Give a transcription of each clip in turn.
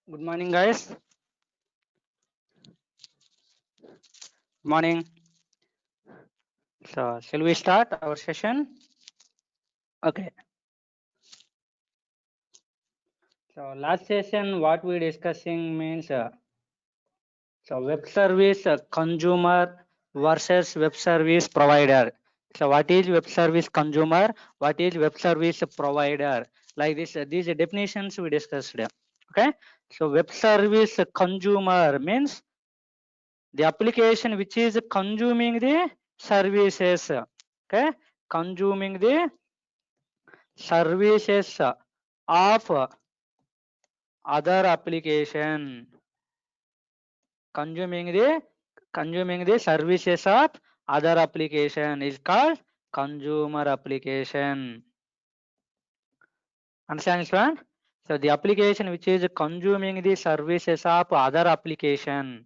Good morning, guys. Good morning. So, shall we start our session? Okay. So, last session, what we discussing means so web service consumer versus web service provider. So, what is web service consumer? What is web service provider? Like this, these definitions we discussed. Okay. So, web service consumer means the application which is consuming the services. Okay, consuming the services of other application, consuming the services of other application is called consumer application. Understand this one? So the application which is consuming the services of other application.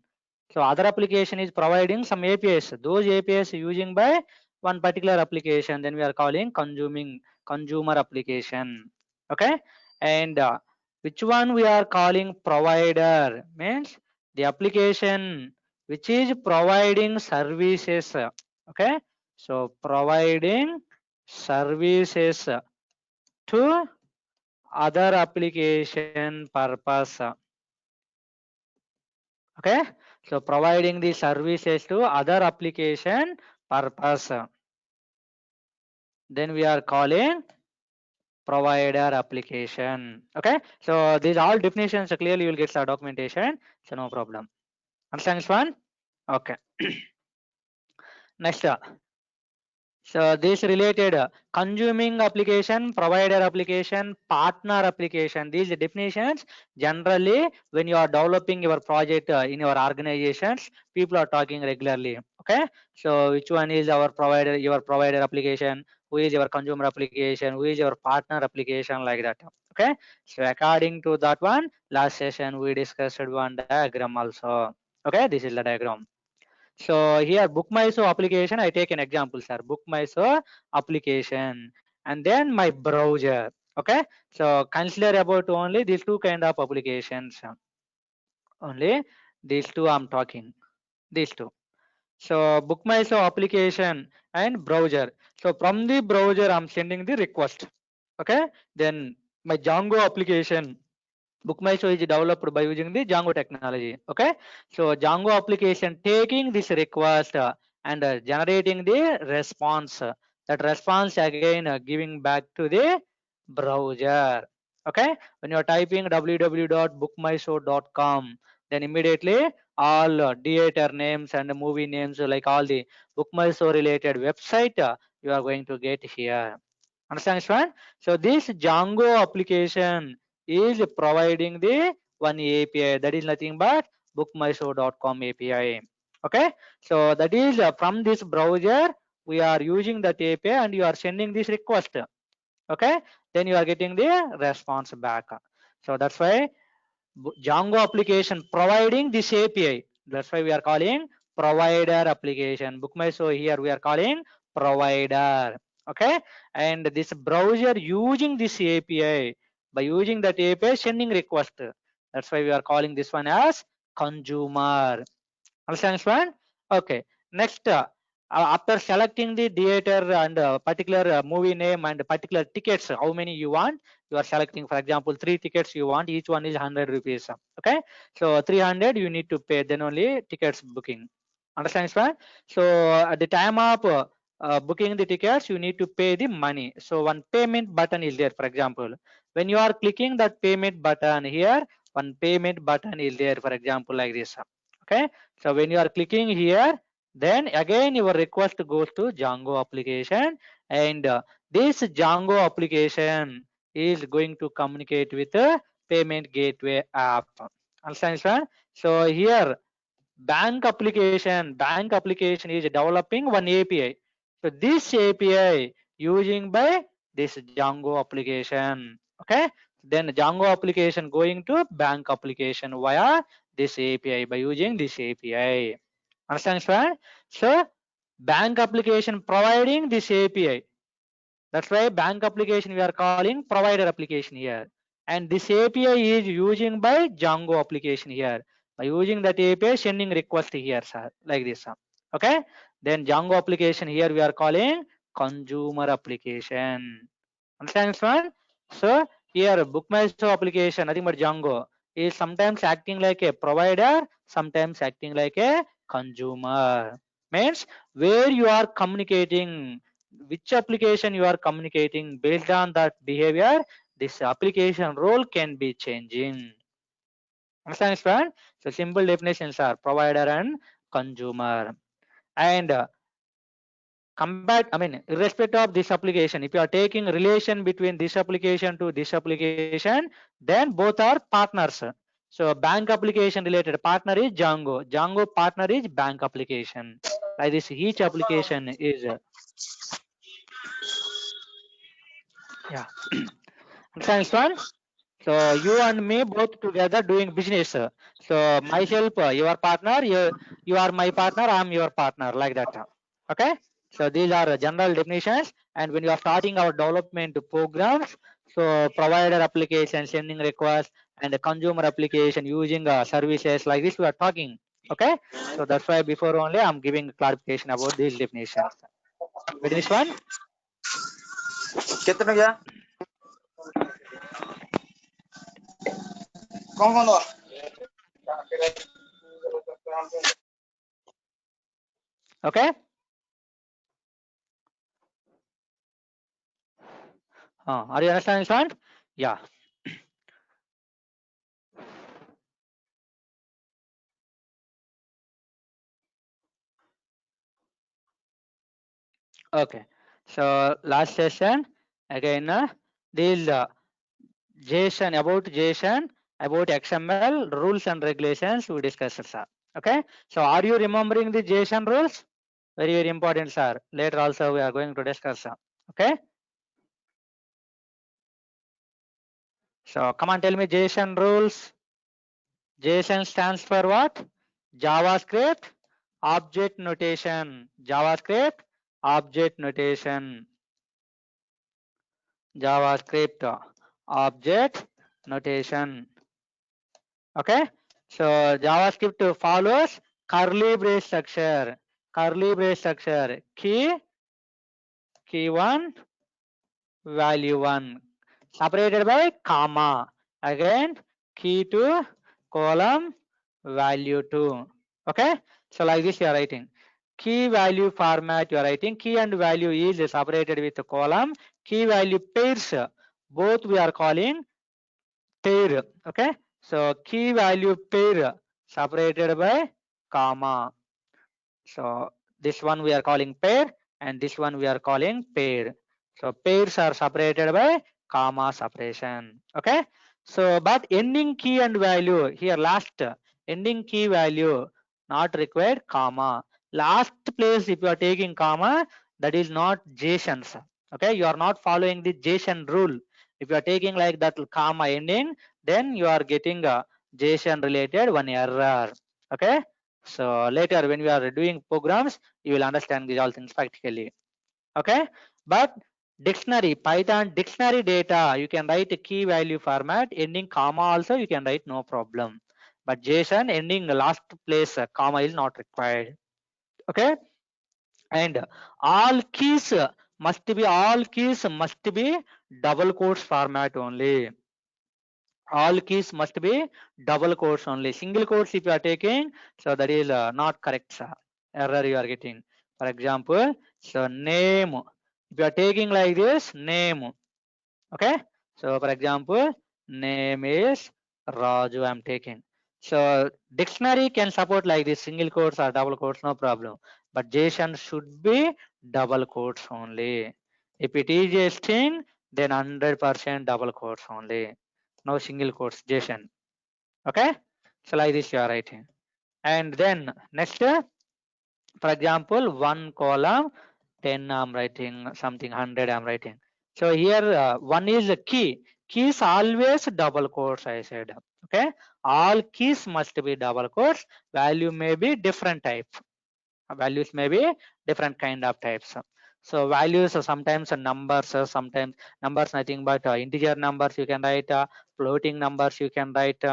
So other application is providing some APIs. Those APIs using by one particular application, then we are calling consumer application. Okay, and which one we are calling provider means the application which is providing services. Okay, so providing services to other application purpose. Okay, so providing the services to other application purpose, then we are calling provider application. Okay, so these all definitions clearly you will get the documentation, so no problem. Understand this one? Okay. Next, so this related consuming application, provider application, partner application. These definitions generally when you are developing your project in your organizations, people are talking regularly. Okay, so which one is our provider, your provider application? Who is your consumer application? Who is your partner application? Like that. Okay, so according to that one, last session we discussed one diagram also. Okay, this is the diagram. So here BookMyShow application, I take an example, sir. BookMyShow application and then my browser. Okay, so consider about only these two kind of applications. Only these two I'm talking. These two. So BookMyShow application and browser. So from the browser I'm sending the request. Okay, then my Django application. BookMyShow is developed by using the Django technology. Okay, so Django application taking this request and generating the response. That response again giving back to the browser. Okay, when you are typing www.bookmyshow.com, then immediately all theater names and movie names like all the BookMyShow related website you are going to get here. Understand this one? So this Django application is providing the one API that is nothing but bookmyshow.com API. Okay, so that is from this browser we are using that API and you are sending this request. Okay, then you are getting the response back. So that's why Django application providing this API. That's why we are calling provider application. BookMyShow here we are calling provider. Okay, and this browser using this API, by using that API sending request. That's why we are calling this one as consumer. Understand this one? Okay. Next, after selecting the theater and particular movie name and particular tickets, how many you want, you are selecting. For example, 3 tickets you want, each one is 100 rupees. Okay, so 300 you need to pay, then only tickets booking. Understand this one? So at the time of booking the tickets, you need to pay the money. So one payment button is there. For example, when you are clicking that payment button here, one payment button is there. For example, like this. Okay, so when you are clicking here, then again your request goes to Django application, and this Django application is going to communicate with the payment gateway app. Understand this one? So here bank application is developing one API. So this API using by this Django application. Okay, then Django application going to bank application via this API by using this API. Understand, sir? So bank application providing this API. That's why bank application we are calling provider application here. and this API is using by Django application here. By using that API, sending request here, sir, like this. Okay. Then Django application here we are calling consumer application. Understand this one? So here BookMyShow application, nothing but Django, is sometimes acting like a provider, sometimes acting like a consumer. Means where you are communicating, which application you are communicating, based on that behavior, this application role can be changing. Understand this one? So simple definitions are provider and consumer. And irrespective of this application, if you are taking relation between this application to this application, then both are partners. So bank application related partner is Django. Django partner is bank application. Like this, each application is yeah. Understand this one? So you and me both together doing business. So myself, your partner, you are my partner, I am your partner, like that. Okay. So these are general definitions. And when you are starting our development programs, so provider application sending requests and the consumer application using services like this we are talking. Okay. So that's why before only I'm giving clarification about these definitions. With this one. कितने गया कौन हुआ Okay. Are you understanding this one? Yeah. Okay. So last session again this JSON, about JSON, about XML rules and regulations we discussed, sir. Okay. So are you remembering the JSON rules? Very, very important, sir. Later also we are going to discuss, sir. Okay. So come on, tell me JSON rules. JSON stands for what? JavaScript object notation. JavaScript object notation. JavaScript object notation. Okay. So JavaScript follows curly brace structure. Curly brace structure. Key 1, value 1, separated by comma. Again key 2, column, value 2. Okay. So like this you are writing. Key value format you are writing. Key and value is separated with a column. Key value pairs both we are calling pair. Okay. So key value pair separated by comma. So this one we are calling pair and this one we are calling pair. So pairs are separated by comma separation. Okay. So but ending key and value here, last ending key value not required comma. Last place if you are taking comma, that is not JSONs. Okay. You are not following the JSON rule. If you are taking like that comma ending, then you are getting a JSON related one error. Okay. So later when we are doing programs, you will understand these all things practically. Okay. But dictionary, Python dictionary data, you can write a key value format, ending comma also you can write, no problem. But JSON ending last place comma is not required. Okay. And all keys must be double quotes format only. All keys must be double quotes only. Single quotes if you are taking, so that is not correct, sir. Error you are getting. For example, so name, if you are taking like this, name. Okay. So for example, name is Raju, I'm taking. So dictionary can support like this, single quotes or double quotes, no problem. But JSON should be double quotes only. If it is a string, then 100% double quotes only. No single quotes JSON. Okay. So like this you are writing. And then next, for example, 1 column, 10 I'm writing, something 100 I'm writing. So here 1 is a key. Keys always double quotes, I said. Okay. All keys must be double quotes. Value may be different type. Values may be different kind of types. So values are sometimes numbers, sometimes numbers nothing but integer numbers you can write, floating numbers you can write,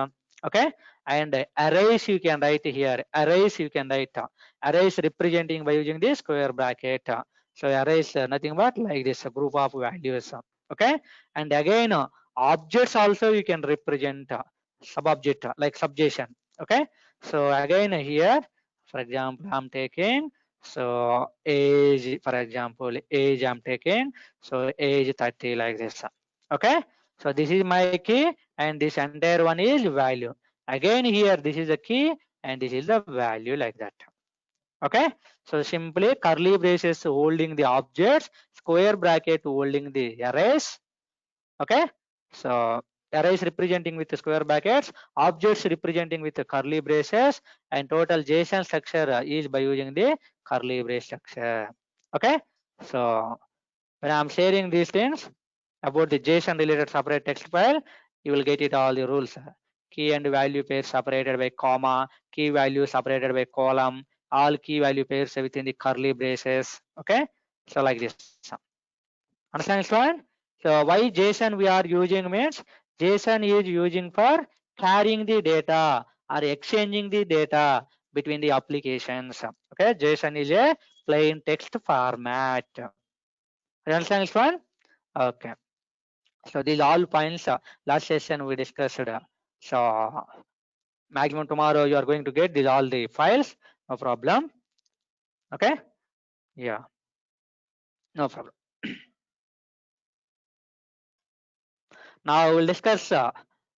okay, and arrays you can write here. Arrays you can write. Arrays representing by using the square bracket. So arrays nothing but like this, a group of values. Okay, and again objects also you can represent sub-object like subjation. Okay, so again here, for example, I'm taking so age, for example, age I'm taking, so age 30 like this. Okay, so this is my key and this entire one is value. Again here this is the key and this is the value like that. Okay, so simply curly braces holding the objects, square bracket holding the arrays. Okay, so arrays representing with the square brackets, objects representing with the curly braces, and total JSON structure is by using the curly brace structure. Okay, so when I'm sharing these things about the JSON related separate text file, you will get it all the rules. Key and value pairs separated by comma, key value separated by column, all key value pairs within the curly braces. Okay, so like this. Understand this one? So why JSON we are using means JSON is using for carrying the data or exchanging the data between the applications. Okay, JSON is a plain text format. You understand this one? Okay. So these all points last session we discussed. So maximum tomorrow you are going to get these all the files. No problem. Okay. Yeah. No problem. Now we'll discuss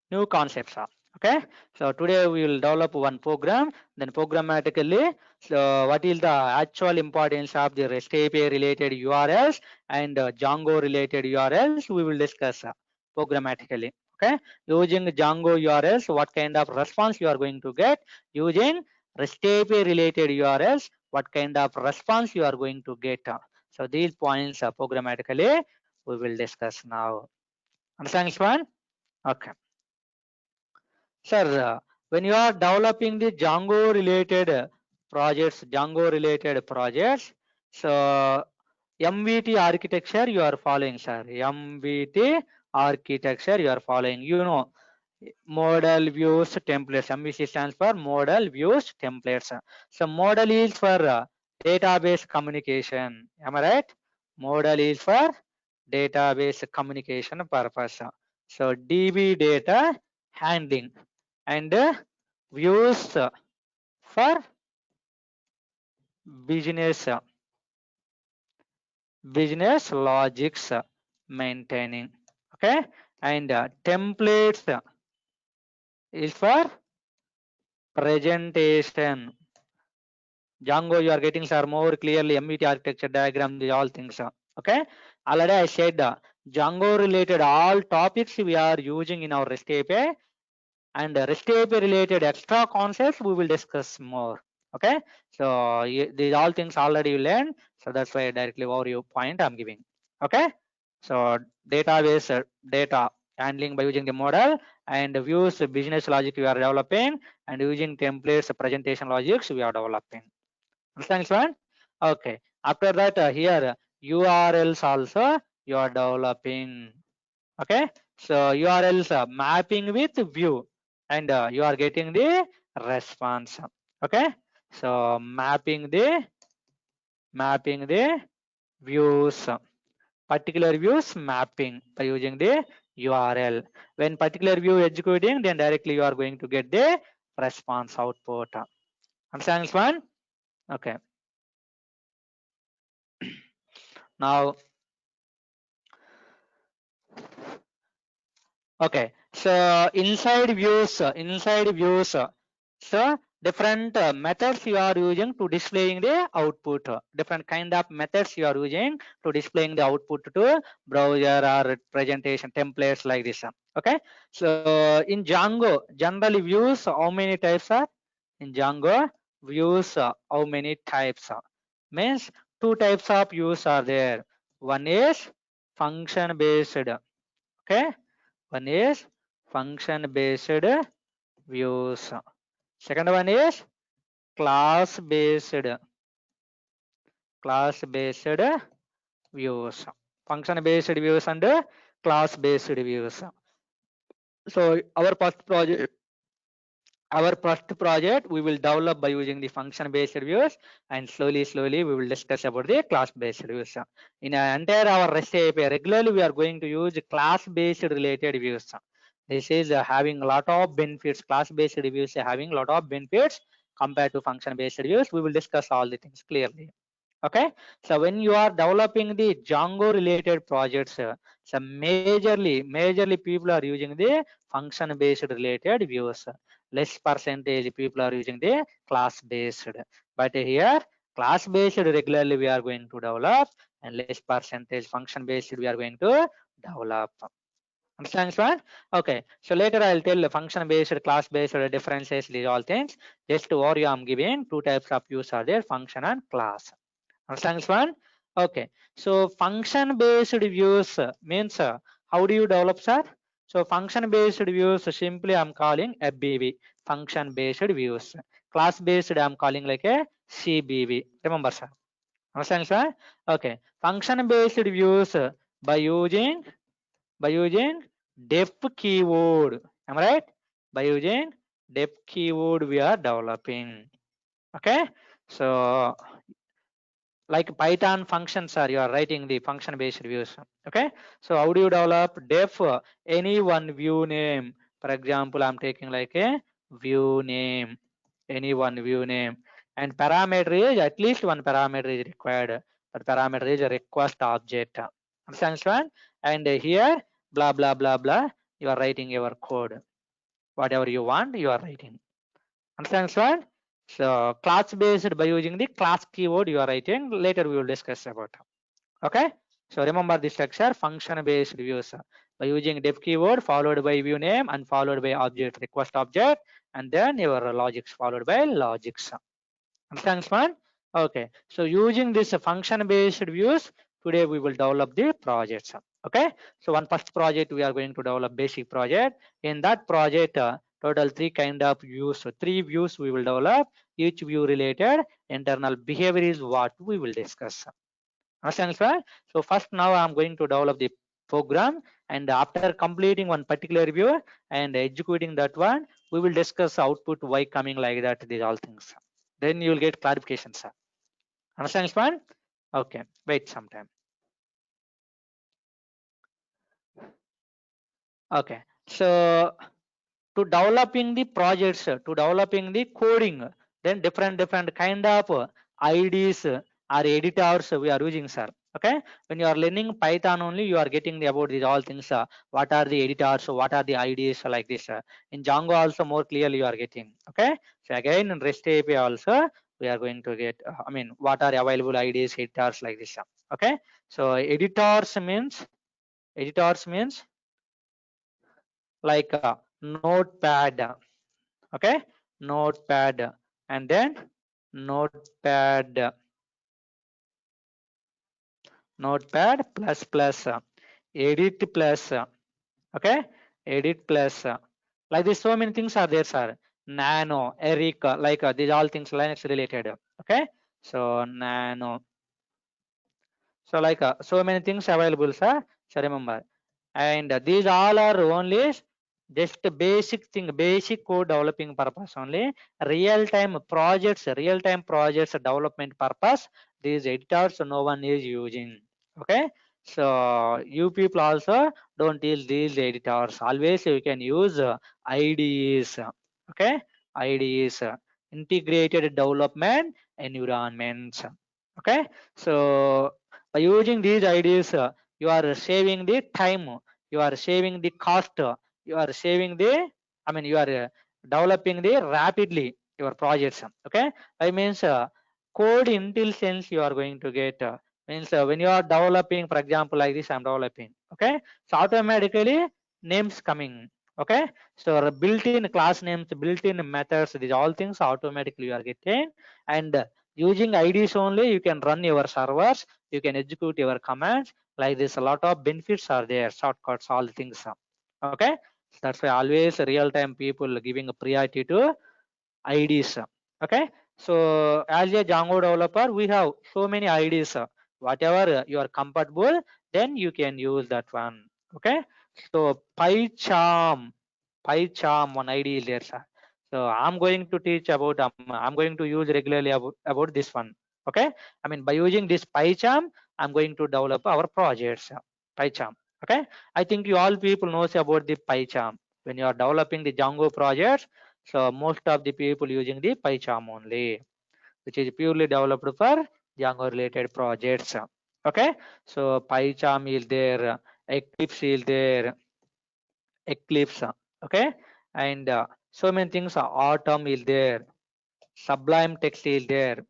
new concepts. Okay, so today we will develop one program, then programmatically. So what is the actual importance of the REST API related URLs and Django related URLs? We will discuss programmatically. Okay, using Django URLs, what kind of response you are going to get? Using REST API related URLs, what kind of response you are going to get? So these points programmatically we will discuss now. Understand this one? Okay. Sir, when you are developing the Django related projects, so MVT architecture you are following, sir. MVT architecture you are following. You know, model views templates. MVC stands for model views templates. So model is for database communication. Am I right? Model is for database communication purpose. So DB data handling and views for business logics maintaining. Okay, and templates is for presentation. Django you are getting sir more clearly MVT architecture diagram, these all things. Okay, already I said Django related all topics we are using in our REST API, and REST API related extra concepts we will discuss more. Okay, so these all things already you learned, so that's why directly over your point I'm giving. Okay, so database data handling by using the model, and views business logic we are developing, and using templates presentation logics we are developing. Understand this one? Okay, after that here URLs also you are developing. Okay, so URLs mapping with view, and you are getting the response. Okay, so mapping the views, particular views mapping by using the URL. When particular view executing, then directly you are going to get the response output. Understand this one? Okay. Now, okay, so inside views, so different methods you are using to displaying the output. Different kind of methods you are using to displaying the output to browser or presentation templates like this. Okay, so in Django, generally views how many types are in Django? Views how many types? Means two types of views are there. One is function based. Okay, one is function based views. Second one is class based views. Function based views and class based views. So our first project we will develop by using the function based views, and slowly we will discuss about the class based views. In an entire our REST API regularly we are going to use class based related views. This is having a lot of benefits. Class based views having a lot of benefits compared to function based views. We will discuss all the things clearly. Okay, so when you are developing the Django related projects, so majorly people are using the function based related views. Less percentage people are using the class based, but here class based regularly we are going to develop, and less percentage function based we are going to develop. Understand one? Okay, so later I'll tell the function based, class based differences, these all things. Just overview I'm giving. Two types of views are there, function and class. Understand this one? Okay, so function based views means how do you develop, sir? So function based views simply I'm calling FBV, function based views. Class based I'm calling like a CBV. Remember, sir? Understand, sir? Okay, function based views by using def keyword. Am I right? By using def keyword we are developing. Okay, so like Python functions are you are writing the function based views. Okay, so how do you develop def any one view name? For example, I'm taking like a view name, any one view name, and parameter is at least one parameter is required. That parameter is a request object. Understand one? And here blah blah blah blah, you are writing your code, whatever you want you are writing. Understand one? So class based by using the class keyword you are writing. Later we will discuss about. Okay. So remember the structure, function based views by using def keyword followed by view name and followed by object request object, and then your logics followed by logics. Understand one? Okay. So using this function based views, today we will develop the projects. Okay. So one first project we are going to develop basic project. In that project, total three kind of views. So three views we will develop. Each view related internal behavior is what we will discuss. Understand, sir? So first now I'm going to develop the program, and after completing one particular view and executing that one, we will discuss output why coming like that, these all things. Then you will get clarification, sir. Understand this one? Okay, wait some time. Okay, so to developing the projects, to developing the coding, then different kind of IDs or editors we are using, sir. Okay, when you are learning Python only, you are getting the about these all things. What are the editors? What are the IDs like this? In Django also more clearly you are getting. Okay, so again in REST API also we are going to get. I mean, what are available IDs, editors like this? Okay, so editors means like notepad. Okay, notepad, and then notepad plus edit plus, okay, edit plus, like this so many things are there, sir. Nano, Eric, like these all things Linux related. Okay, so nano, so like so many things available, sir. So remember, and these all are only just basic thing, basic code developing purpose only. Real time projects development purpose, these editors no one is using. Okay, so you people also don't use these editors. Always you can use IDEs. Okay, IDEs, integrated development environments. Okay, so by using these IDEs, you are saving the time, you are saving the cost, you are saving the, I mean, you are developing the rapidly your projects. Okay, I means code intelligence you are going to get. Means when you are developing, for example, like this, I'm developing. Okay, so automatically names coming. Okay, so built-in class names, built-in methods, these all things automatically you are getting, and using IDs only you can run your servers, you can execute your commands like this. A lot of benefits are there, shortcuts, all the things. Okay, so that's why always real-time people giving a priority to IDs. Okay, so as a Django developer, we have so many IDs. Whatever you are compatible, then you can use that one. Okay, so PyCharm. PyCharm one ID is there, sir. So I'm going to teach about, I'm going to use regularly about this one. Okay, I mean by using this PyCharm, I'm going to develop our projects. PyCharm. Okay, I think you all people knows about the PyCharm. When you are developing the Django projects, so most of the people using the PyCharm only, which is purely developed for Django related projects. Okay, so PyCharm is there, Eclipse is there, Eclipse. Okay, and so many things. Atom is there, Sublime Text is there.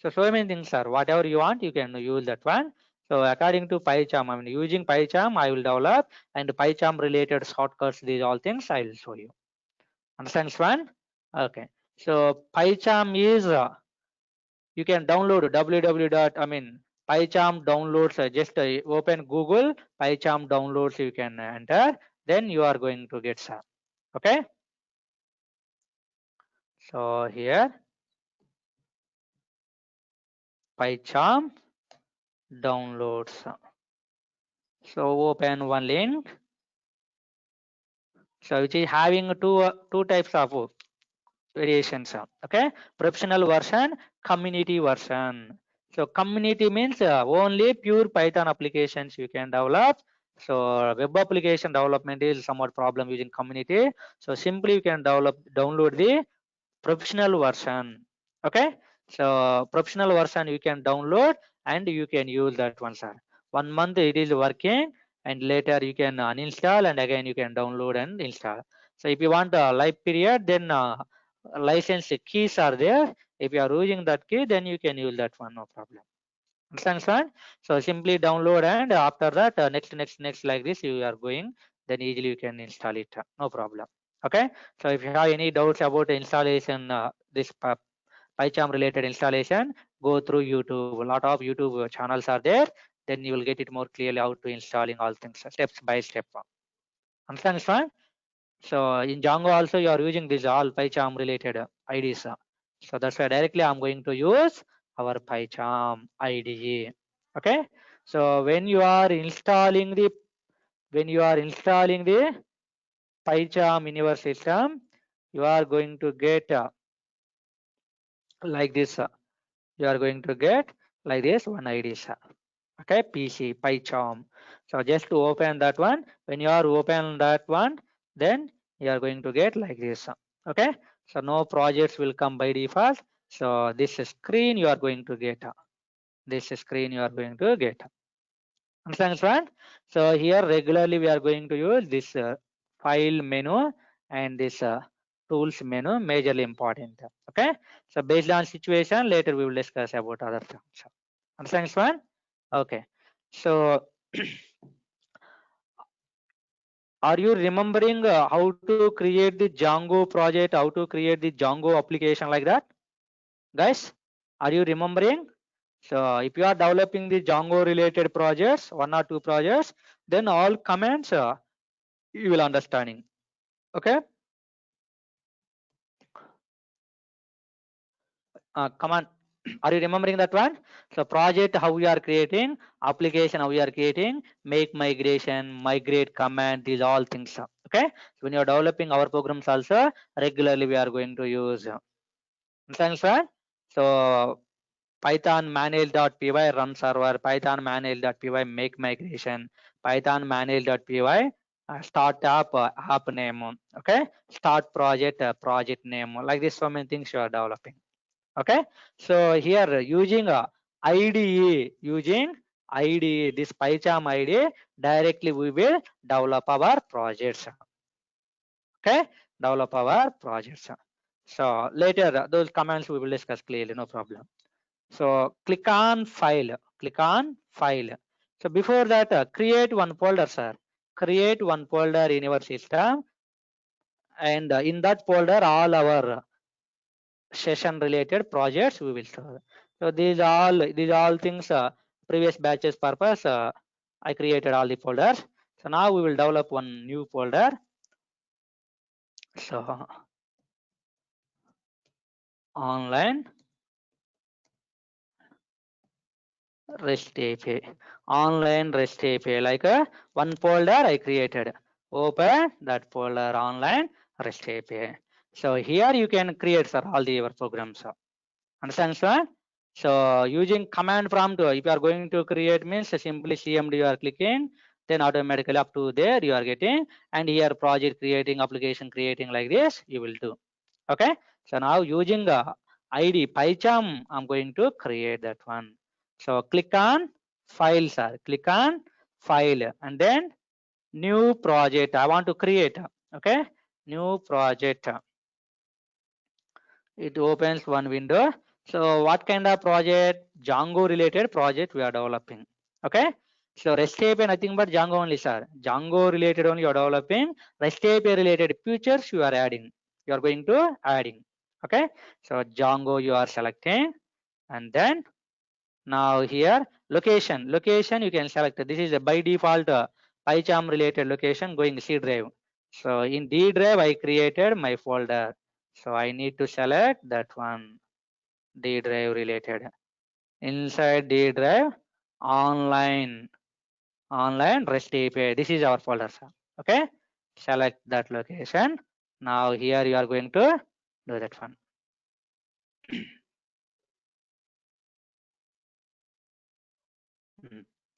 So many things are, whatever you want, you can use that one. So according to PyCharm, I mean using PyCharm, I will develop, and PyCharm related shortcuts, these all things I will show you. Understand, Swan? Okay. So PyCharm is, you can download www. I mean PyCharm downloads. Just open Google PyCharm downloads. You can enter. Then you are going to get some. Okay. So here PyCharm downloads. So open one link. So which is having two types of variations. Okay, professional version, community version. So community means only pure Python applications you can develop. So web application development is somewhat problem using community. So simply you can download the professional version. Okay, so professional version you can download and you can use that one, sir. 1 month it is working, and later you can uninstall and again you can download and install. So if you want a live period, then license keys are there. If you are using that key, then you can use that one, no problem. Understand, sir? So simply download, and after that next like this you are going, then easily you can install it, no problem. Okay, so if you have any doubts about installation, this PyCharm related installation, go through YouTube. A lot of YouTube channels are there, then you will get it more clearly how to installing all things steps by step. Understand, sir? So in Django also you are using this all PyCharm related IDs. So that's why directly I'm going to use our PyCharm IDE. Okay. So when you are installing the PyCharm in your system, you are going to get like this. You are going to get like this one ID. Okay, PC PyCharm. So just to open that one, when you are open that one, then you are going to get like this. Okay, so no projects will come by default. So this screen you are going to get. This screen you are going to get. Understand, friend? So here regularly we are going to use this file menu and this tools menu, majorly important. Okay, so based on situation, later we will discuss about other things. Understand, friend? Okay, so are you remembering how to create the Django project, how to create the Django application like that? Guys, are you remembering? So if you are developing the Django related projects, 1 or 2 projects, then all commands you will understanding. Okay. Command, are you remembering that one? So project how we are creating, application how we are creating, make migration, migrate command, these all things. Okay. So when you are developing our programs also, regularly we are going to use. Thanks, sir. So Python manage.py run server, Python manage.py make migration, Python manage.py start app name. Okay. Start project project name. Like this, so many things you are developing. Okay, so here using IDE, this PyCharm IDE, directly we will develop our projects. Okay, develop our projects. So later those commands we will discuss clearly, no problem. So click on file. So before that, create one folder, sir. Create one folder in your system, and in that folder all our session related projects we will serve. So these all things previous batches purpose I created all the folders. So now we will develop one new folder. So online REST API, online REST API, like one folder I created. open that folder online REST API. So here you can create, sir, all the your programs. Understand, sir? So using command prompt, if you are going to create means simply CMD you are clicking, then automatically up to there you are getting, and here project creating, application creating, like this you will do. Okay. So now using ID PyCharm, I'm going to create that one. So click on file, sir. Click on file and then new project I want to create. Okay. New project. It opens one window. So what kind of project? Django related project we are developing. Okay. So REST API nothing but Django only, sir. Django related only you are developing. REST API related features you are adding. You are going to adding. Okay. So Django you are selecting, and then now here location. Location you can select. This is a by default PyCharm related location going C drive. So in D drive I created my folder. So I need to select that one, D drive related. Inside D drive, online REST API. This is our folder, sir. Okay. Select that location. Now here you are going to do that one.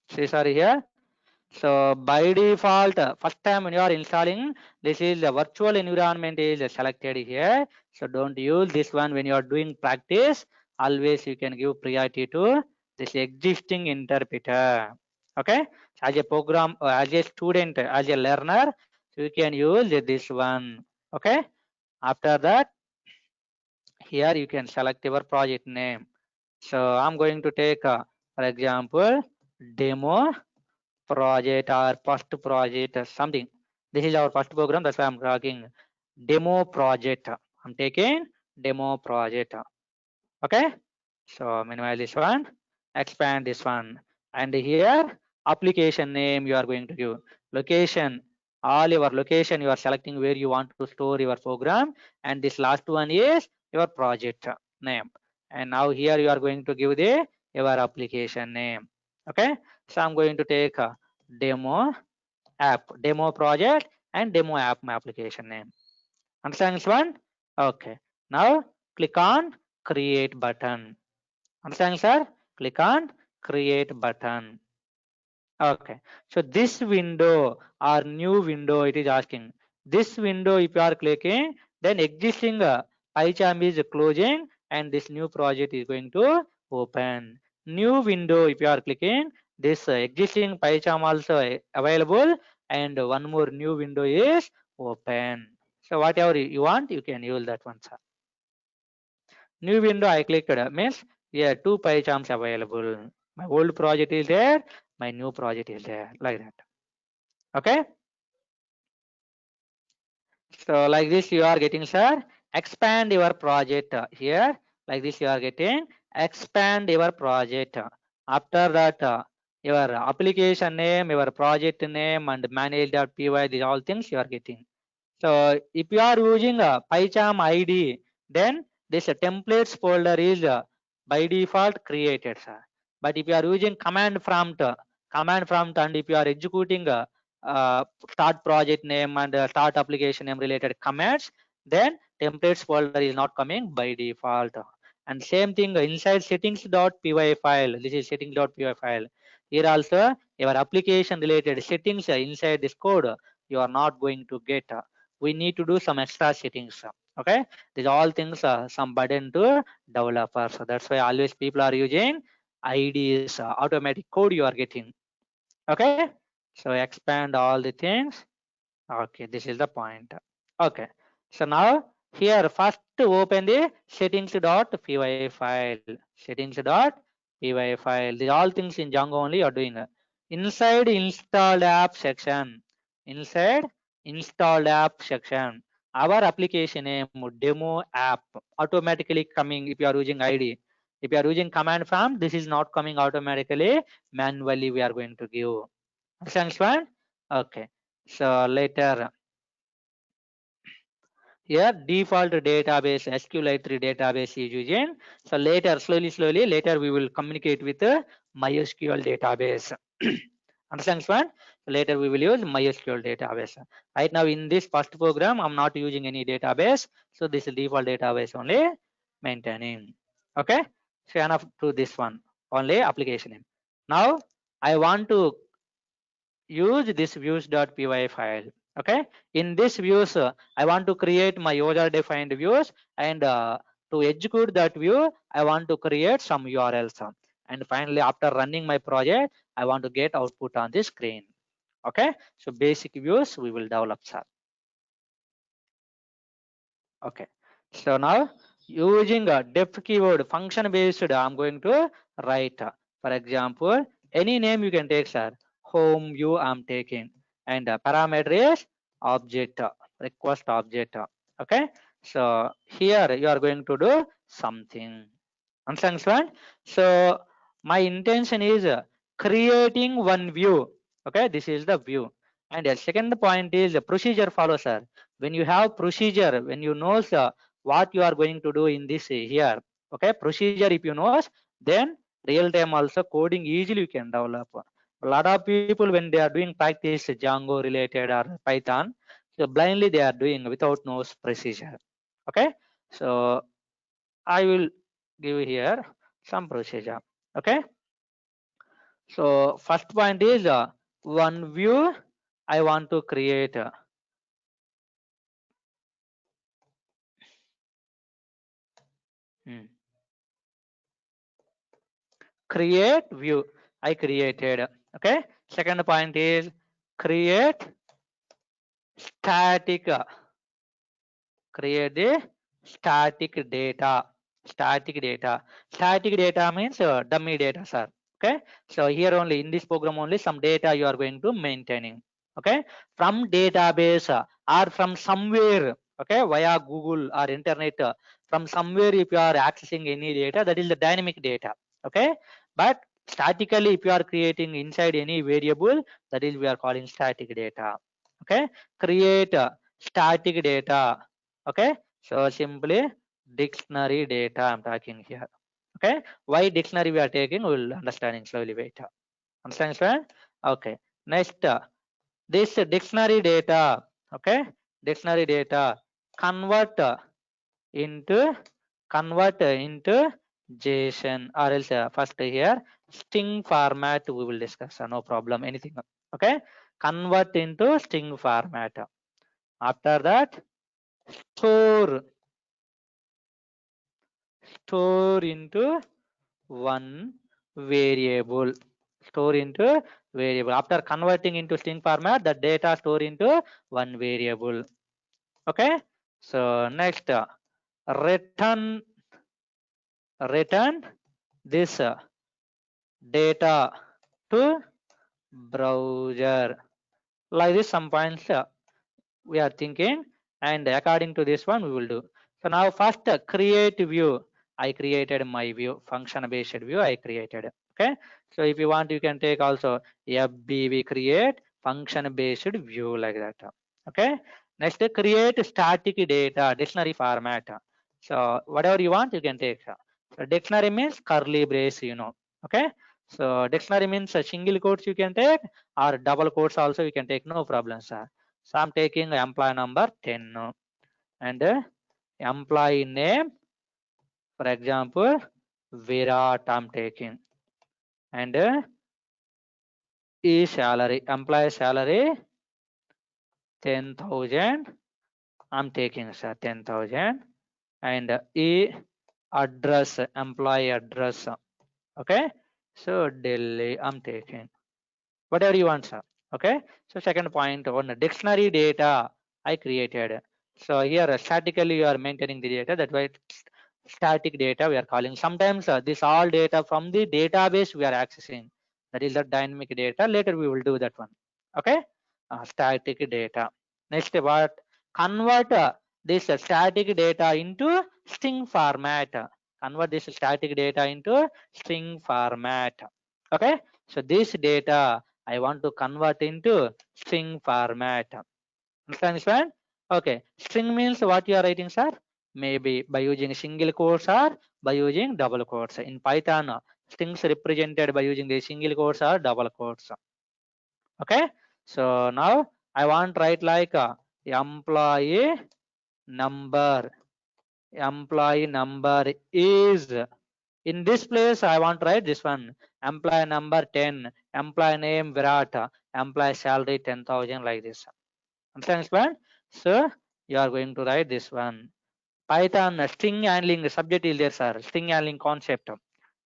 See, sorry here. So by default, first time when you are installing, this is the virtual environment is selected here. So don't use this one when you are doing practice. Always you can give priority to this existing interpreter. Okay. So as a program, as a student, as a learner, so you can use this one. Okay. After that, here you can select your project name. So I'm going to take, for example, demo project or first project or something. This is our first program, that's why I'm talking demo project. I'm taking demo project. Okay. So minimize this one, expand this one, and here application name you are going to give. Location, all your location you are selecting where you want to store your program, and this last one is your project name. And now here you are going to give the your application name. Okay. So I'm going to take a demo app, demo project, and demo app my application name. Understand this one? Okay. Now click on create button. Understand, sir? Click on create button. Okay. So this window or new window, it is asking. This window, if you are clicking, then existing PyCharm is closing and this new project is going to open. New window, if you are clicking, this existing PyCharm also available, and one more new window is open. So whatever you want, you can use that one, sir. New window I clicked means yeah, two PyCharms available. My old project is there, my new project is there, like that. Okay. So like this you are getting, sir. Expand your project here. Like this you are getting expand your project. After that your application name, your project name, and manage.py, these all things you are getting. So if you are using a PyCharm ID, then this templates folder is by default created, sir. But if you are using command prompt, and if you are executing start project name and start application name related commands, then templates folder is not coming by default. And same thing inside settings.py file. This is settings.py file. Here also your application related settings inside this code you are not going to get. We need to do some extra settings. Okay, these all things some burden to developers. So that's why always people are using IDs, automatic code you are getting. Okay, so expand all the things. Okay, this is the point. Okay, so now here first open the settings.py file. Settings.py file. These all things in Django only you are doing. Inside installed app section. Inside installed app section. Our application name demo app automatically coming if you are using ID. If you are using command prompt, this is not coming automatically. Manually we are going to give. Understand, one? Okay. So later here default database SQLite3 database is using. So later slowly later we will communicate with the MySQL database. Understand, one? Later we will use MySQL database. Right now in this first program, I'm not using any database. So this is default database only maintaining. Okay. So enough to this one, only application name. Now I want to use this views.py file. Okay. In this views, I want to create my user defined views, and to execute that view, I want to create some URLs. And finally, after running my project, I want to get output on the screen. Okay. So basic views we will develop, sir. Okay. So now using a def keyword function based, I'm going to write, for example, any name you can take, sir. Home view I'm taking, and parameter is object, request object. Okay. So here you are going to do something. Understand, friend? So my intention is creating one view. Okay, this is the view. And the second point is procedure follow, sir. When you have procedure, when you know what you are going to do in this here, okay, procedure if you know, then real time also coding easily you can develop. A lot of people when they are doing practice Django related or Python, so blindly they are doing without no procedure. Okay, so I will give here some procedure. Okay, so first point is one view I want to create. Create view I created. Okay, second point is create static. Create the static data. Static data means dummy data, sir. Okay, so here only in this program only some data you are going to maintaining. Okay, from database or from somewhere, okay, via Google or internet, from somewhere if you are accessing any data, that is the dynamic data. Okay, but statically if you are creating inside any variable, that is we are calling static data. Okay, create static data. Okay, so simply dictionary data I'm talking here. Okay, why dictionary we are taking, we will understanding slowly. Wait, understand? Okay, next this dictionary data. Okay, dictionary data convert into JSON, or else first here string format we will discuss. No problem, anything. Okay, convert into string format. After that store into one variable. After converting into string format, the data store into one variable. Okay, so next return this data to browser. Like this some points we are thinking, and according to this one we will do. So now first create view. I created my view, function based view I created. Okay, so if you want you can take also FBV create function based view like that. Okay, next create static data dictionary format. So whatever you want you can take. So dictionary means curly brace, you know. Okay, so dictionary means a single quotes you can take, or double quotes also you can take, no problem, sir. So I'm taking employee number 10 and employee name, for example, Virat I'm taking, and salary, employee salary 10,000 I'm taking, sir, 10,000, and address, employee address. Okay, so Delhi I'm taking, whatever you want, sir. Okay, so second point on dictionary data I created. So here statically you are maintaining the data, that's why static data we are calling. Sometimes this all data from the database we are accessing, that is the dynamic data. Later we will do that one. Okay, static data. Next, what convert this static data into string format. Convert this static data into string format. Okay, so this data I want to convert into string format. Understand this one? Okay, string means what you are writing, sir? Maybe by using single quotes or by using double quotes. In Python, strings represented by using the single quotes or double quotes. Okay, So now I want write like employee number. Employee number is, in this place I want to write this one, employee number 10, employee name Virat, employee salary 10,000, like this. Understand this one? So you are going to write this one. Python string handling subject is there, sir. String handling concept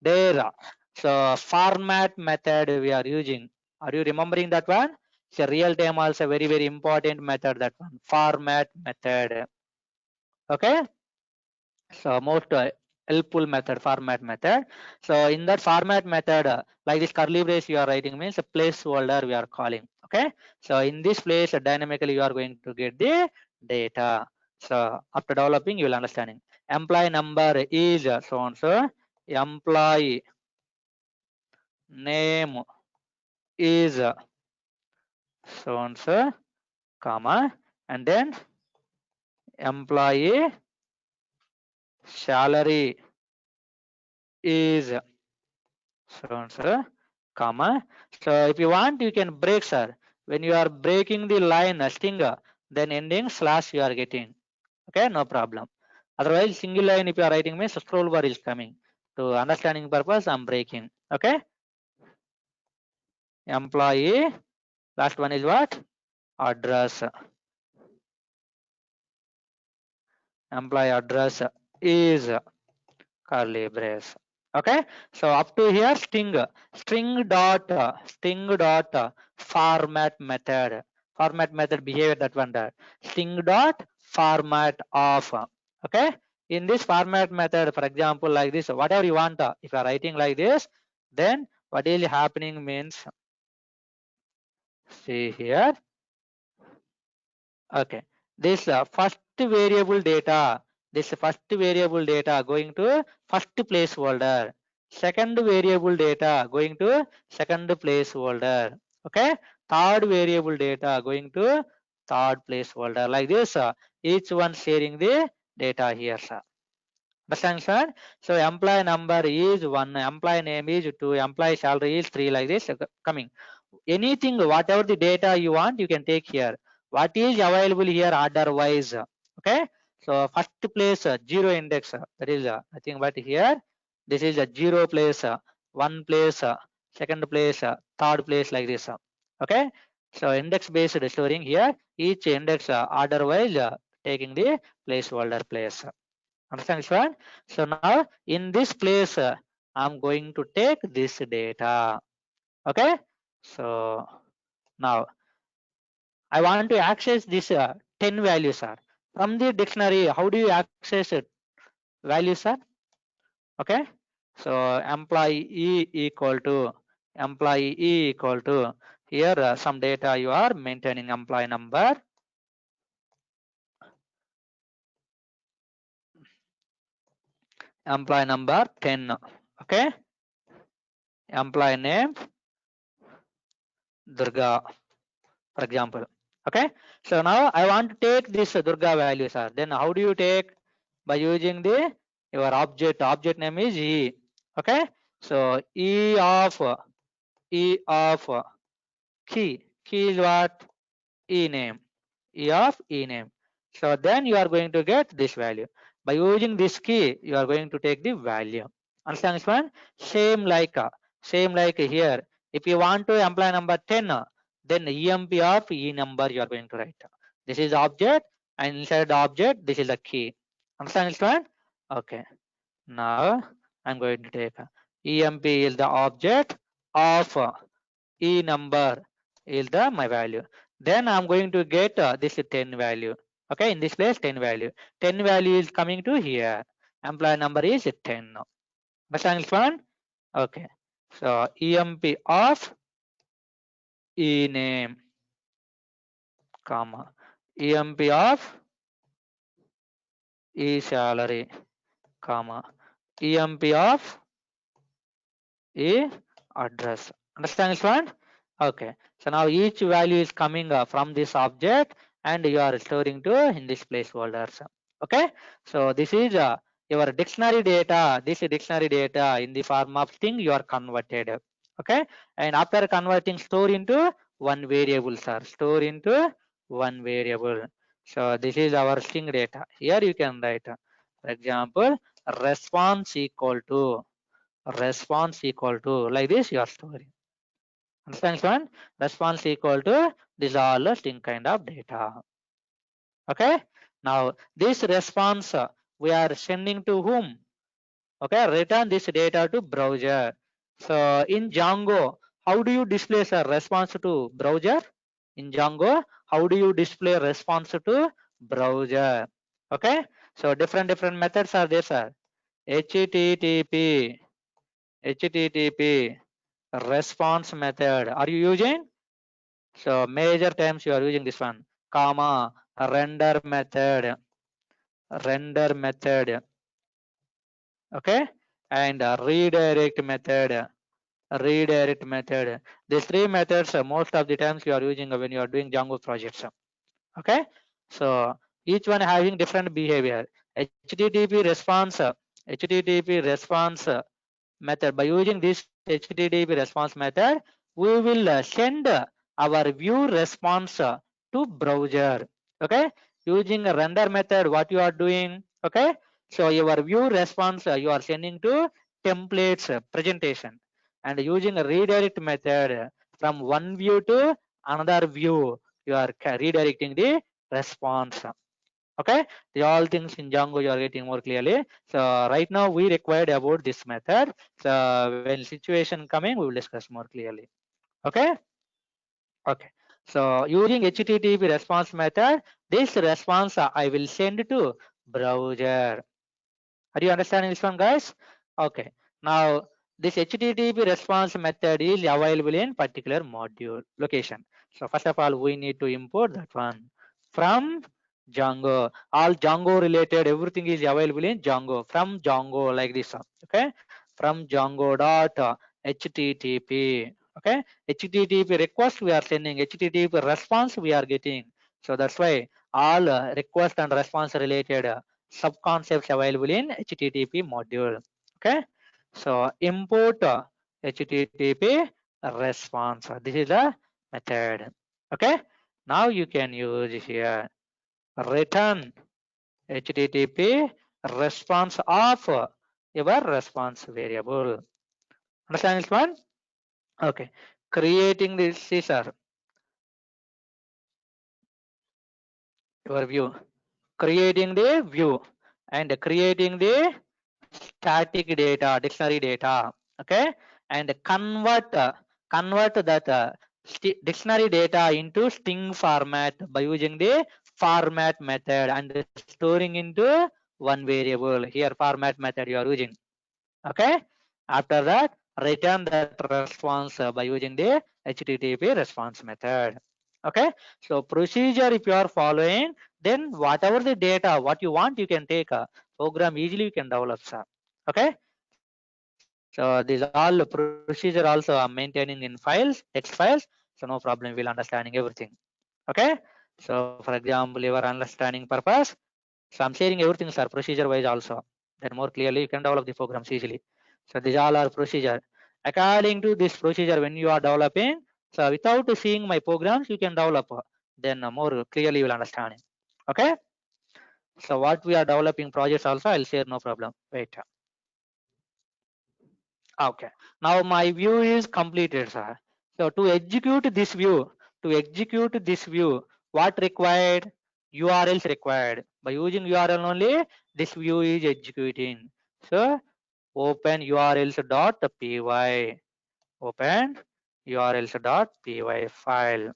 there. So format method we are using. Are you remembering that one? It's a real time also very important method, that one. Format method. Okay. So most helpful method, format method. So in that format method, like this curly brace you are writing means a placeholder we are calling. Okay. So in this place, dynamically you are going to get the data. So after developing, you will understanding. Employee number is so and so. Employee name is so and so, comma, and then employee salary is so and so, comma. So if you want, you can break, sir. When you are breaking the line string, then ending slash you are getting. Okay, no problem. Otherwise, single line if you are writing means scroll bar is coming. To understanding purpose, I'm breaking. Okay. Employee. Last one is what? Address. Employee address is curly brace. Okay. So up to here, string dot format method. Format method behavior, that one there. String dot format of. Okay. In this format method, for example, like this, whatever you want, if you are writing like this, then what is happening means, see here. Okay. This first variable data, going to first placeholder. Second variable data going to second placeholder. Okay. Third variable data going to third placeholder. Like this, each one sharing the data here, sir. Understand, sir? So employee number is 1, employee name is 2, employee salary is 3, like this coming. Anything, whatever the data you want, you can take here. What is available here order wise? Okay. So first place 0 index, that is nothing but here. This is a 0 place, 1 place, second place, third place, like this. Okay. So index based storing here, each index order wise taking the placeholder place. Understand this one? So now in this place, I'm going to take this data. Okay. So now I want to access this 10 values, sir. From the dictionary, how do you access it? Values, sir? Okay. So employee equal to here some data you are maintaining, employee number, employee number 10. Okay. Employee name Durga, for example. Okay. So now I want to take this Durga value, sir. Then how do you take? By using the your object name is E. Okay. So E of key is what? E name. E of E name. So then you are going to get this value. By using this key, you are going to take the value. Understand this one? Same like here. If you want to employee number 10, then EMP of E number you are going to write. This is object, and inside the object, this is the key. Understand this one? Okay. Now I'm going to take EMP is the object of E number is the my value. Then I'm going to get this 10 value. Okay, in this place 10 value. 10 value is coming to here. Employee number is 10. Understand this one? Okay. So EMP of E name, comma, EMP of E salary, comma, EMP of E address. Understand this one? Okay. So now each value is coming from this object, and you are storing to in this placeholders. Okay. So this is your dictionary data. This dictionary data in the form of string you are converted. Okay. And after converting, store into one variable, sir. Store into one variable. So this is our string data. Here you can write, for example, response equal to like this you are storing. Understand one? Response equal to this all the string kind of data. Okay. Now this response we are sending to whom? Okay, return this data to browser. So in Django, how do you display a response to browser? In Django, how do you display response to browser? Okay, so different methods are there, sir. HTTP response method. Are you using? So major times you are using this one, comma, render method, okay, and redirect method. These three methods most of the times you are using when you are doing Django projects. Okay, so each one having different behavior. HTTP response method. By using this HTTP response method, we will send our view response to browser. Okay, using a render method, what you are doing? Okay, so your view response you are sending to templates presentation, and using a redirect method from one view to another view, you are redirecting the response. Okay, the all things in Django you are getting more clearly. So right now we required about this method. So when situation coming, we will discuss more clearly. Okay. Okay. So using HTTP response method, this response I will send to browser. Are you understanding this one, guys? Okay. Now this HTTP response method is available in particular module location. So first of all, we need to import that one from Django. All Django related, everything is available in Django, from Django like this. Okay, from Django dot HTTP. Okay, HTTP request we are sending, HTTP response we are getting. So that's why all request and response related sub concepts available in HTTP module. Okay, so import HTTP response. This is the method. Okay, now you can use here return HTTP response of your response variable. Understand this one? Okay, creating this is your view, creating the view and creating the static data, dictionary data. Okay, and convert that dictionary data into string format by using the format method and storing into one variable. Here format method you are using. Okay, after that return that response by using the HTTP response method. Okay, so procedure if you are following, then whatever the data what you want you can take a program easily you can develop, sir. Okay, so these all procedure also are maintaining in files, text files, so no problem, we'll understanding everything. Okay, so for example your understanding purpose, so I'm sharing everything, sir, procedure wise also, then more clearly you can develop the programs easily. So these all are procedure. According to this procedure when you are developing, so without seeing my programs you can develop, then more clearly you will understand. Okay, so what we are developing projects also I'll share, no problem. Wait. Okay, now my view is completed, sir. So to execute this view, what required? URLs required. By using URL only, this view is executing. So open urls.py, open urls.py file,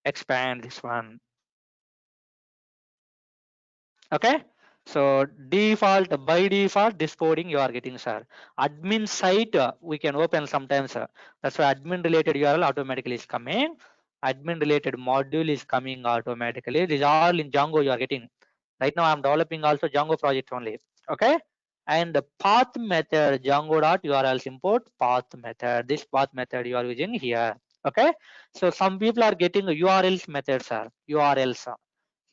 expand this one. Okay, so by default this coding you are getting, sir. Admin site we can open sometimes, that's why admin related URL automatically is coming, admin related module is coming automatically. These all in Django you are getting. Right now I'm developing also Django project only. Okay, and the path method, Django.urls import path method, this path method you are using here. Okay, so some people are getting URLs methods, sir, URLs.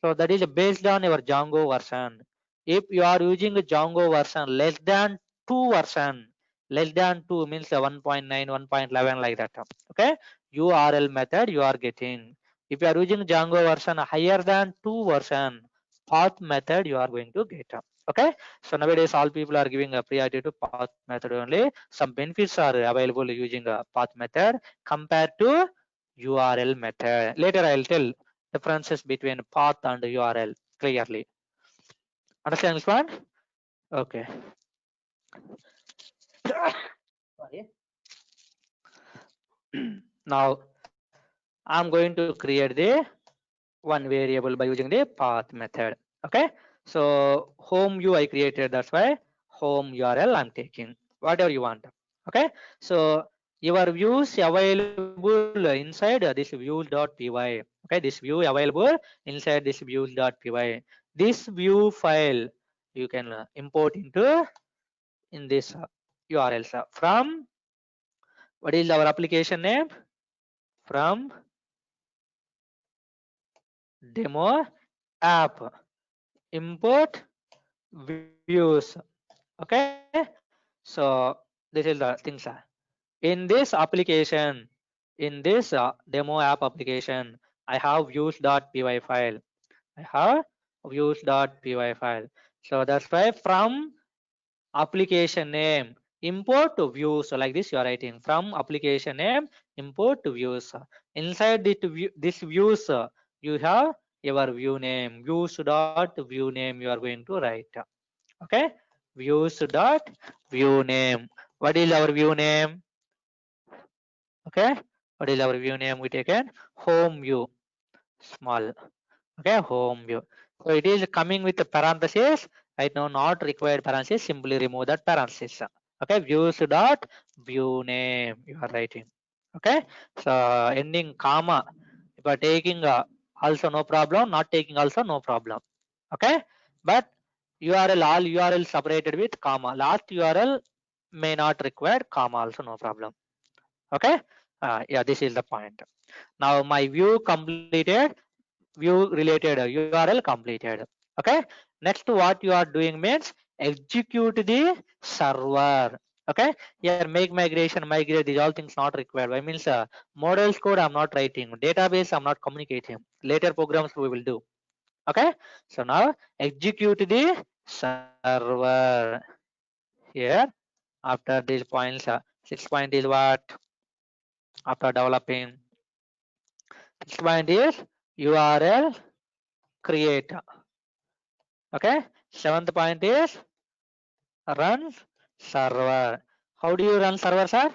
So that is based on your Django version. If you are using a Django version less than 2 version, less than 2 means 1.9, 1.11 like that. Okay, URL method you are getting. If you are using Django version higher than 2 version, path method you are going to get. Okay, so nowadays all people are giving a priority to path method only. Some benefits are available using a path method compared to URL method. Later I will tell differences between path and URL clearly. Understand this one? Okay. Sorry. Now I'm going to create the one variable by using the path method. Okay, so home view I created, that's why home URL I'm taking whatever you want. Okay, so your views available inside this views.py. Okay, this view available inside this views.py. This view file you can import into in this URLs from what is our application name, from demo app, import views. Okay, so this is the things in this application, in this demo app application, I have views.py file. I have views.py file. So that's why from application name import to views. So like this you are writing from application name import to views. Inside this views you have your view name, views.view name you are going to write. Okay, views.view name. What is our view name? Okay, what is our view name? We taken home view, small. Okay, home view. So it is coming with the parenthesis. Right now not required parenthesis, simply remove that parenthesis. Okay, views.view name you are writing. Okay, so ending comma if you are taking also no problem, not taking also no problem. Okay, but URL, all URL separated with comma, last URL may not require comma also, no problem. Okay, yeah, this is the point. Now my view completed, view related URL completed. Okay, next what you are doing means execute the server. Okay, here make migration, migrate, these all things not required. I means models code I'm not writing, database I'm not communicating, later programs we will do. Okay, so now execute the server. Here after these points 6 point is what, after developing 6 point is URL create. Okay, 7th point is run server. How do you run server, sir?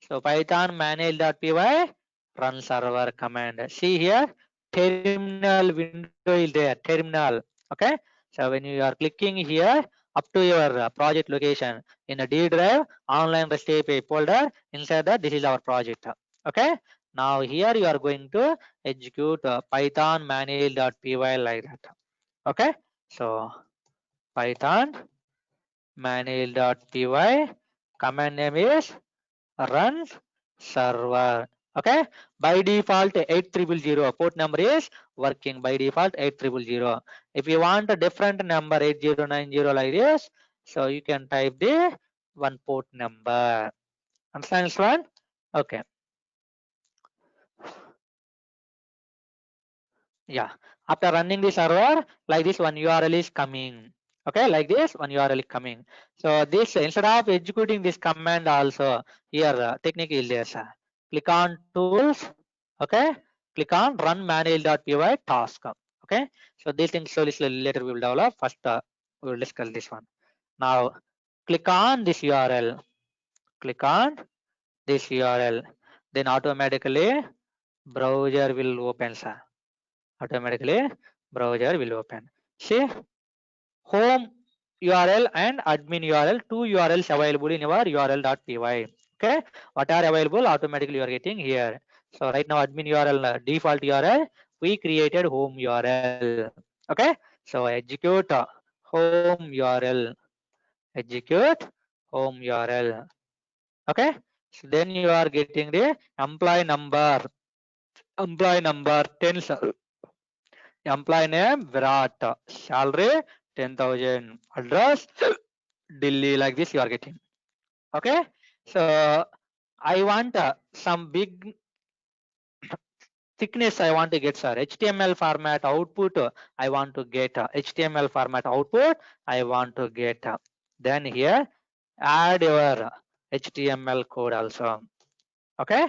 So python manage.py run server command. See here, terminal window is there, terminal. Okay, so when you are clicking here up to your project location in a D drive online REST API folder, inside that this is our project. Okay, now here you are going to execute python manage.py like that. Okay, so python manage.py command name is run server. Okay, by default 8000 port number is working, by default 8000. If you want a different number 8090 like this, so you can type the one port number. Understand this one? Okay, yeah, after running the server like this one URL is coming. Okay, like this one URL is coming. So this instead of executing this command also, here technique is there, sir. Click on tools. Okay, click on run manage.py task. Okay, so these things slowly later we will develop. First we will discuss this one. Now click on this URL, click on this URL, then automatically browser will open, sir. Automatically browser will open. See, home URL and admin URL, two URLs available in your url.py. Okay, what are available automatically you are getting here. So right now admin URL default URL, we created home URL. Okay, so execute home URL, execute home URL. Okay, so then you are getting the employee number, 10, employee name Virat, salary 10,000, address Delhi, like this you are getting. Okay, So I want some big thickness I want to get, sir. HTML format output I want to get. HTML format output I want to get. Then here add your HTML code also. Okay.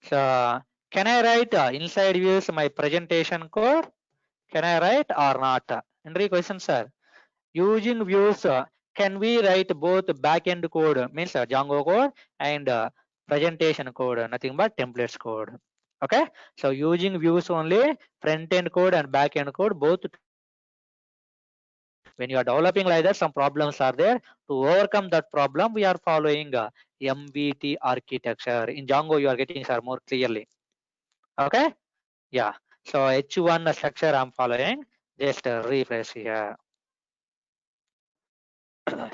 So can I write inside views my presentation code? Can I write or not? Any question, sir? Using views, can we write both backend code, means Django code, and presentation code, nothing but templates code. Okay. So using views only, front end code and back end code both. When you are developing like that, some problems are there. To overcome that problem, we are following MVT architecture. In Django, you are getting, sir, more clearly. Okay. Yeah. So H1 structure I'm following. Just refresh here.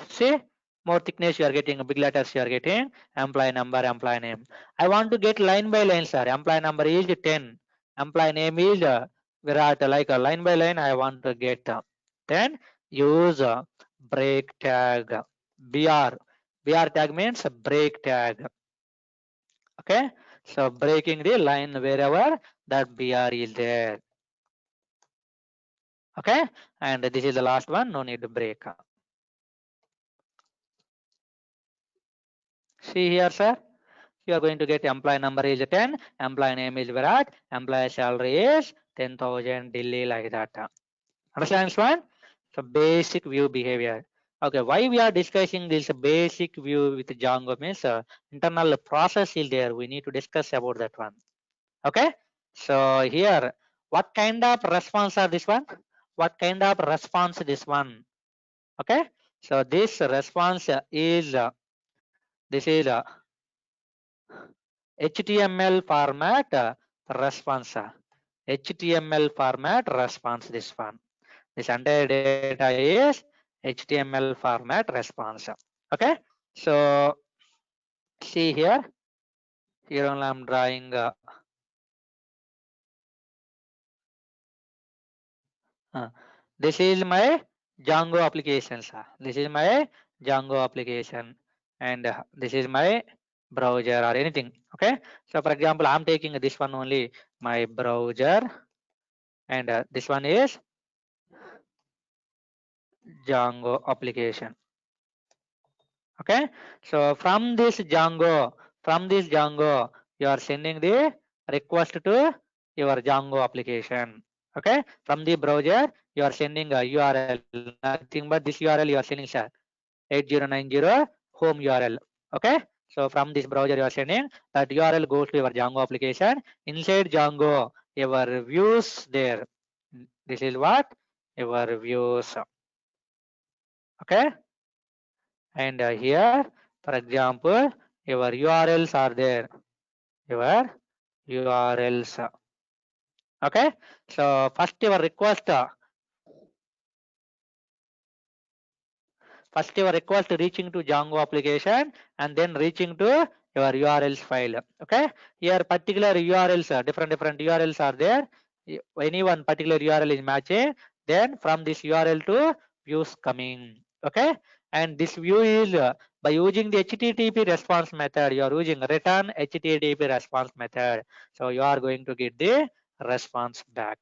See, more thickness you are getting, big letters you are getting, employee number, employee name. I want to get line by line, sir. Employee number is 10. Employee name is Virat, like a line by line I want to get. Then use break tag, BR. BR tag means break tag. Okay. So breaking the line wherever that BR is there. Okay. And this is the last one, no need to break. See here, sir. You are going to get employee number is 10, employee name is Virat, employee salary is 10,000 Delhi, like that. Understand one? So basic view behavior. Okay, why we are discussing this basic view with Django means internal process is there. We need to discuss about that one. Okay. So here, what kind of response are this one? What kind of response this one? Okay. So this response is this is HTML format response. HTML format response, this one. This entire data is HTML format response. Okay. So see here. Here only I'm drawing. This is my Django application. This is my Django application. And this is my browser or anything. Okay. So for example, I'm taking this one only, my browser. And this one is Django application. Okay. So from this Django, you are sending the request to your Django application. Okay. From the browser, you are sending a URL. Nothing but this URL you are sending, sir. 8090 home URL. Okay. So from this browser you are sending, that URL goes to your Django application. Inside Django, your views there. This is what? Your views. Okay. And here, for example, your URLs are there. Your URLs. Okay. So first your request. First your request reaching to Django application and then reaching to your URLs file. Okay. Here particular URLs, different URLs are there. Any one particular URL is matching. Then from this URL to views coming. Okay. And this view is by using the HTTP response method. You are using return HTTP response method. So you are going to get the response back.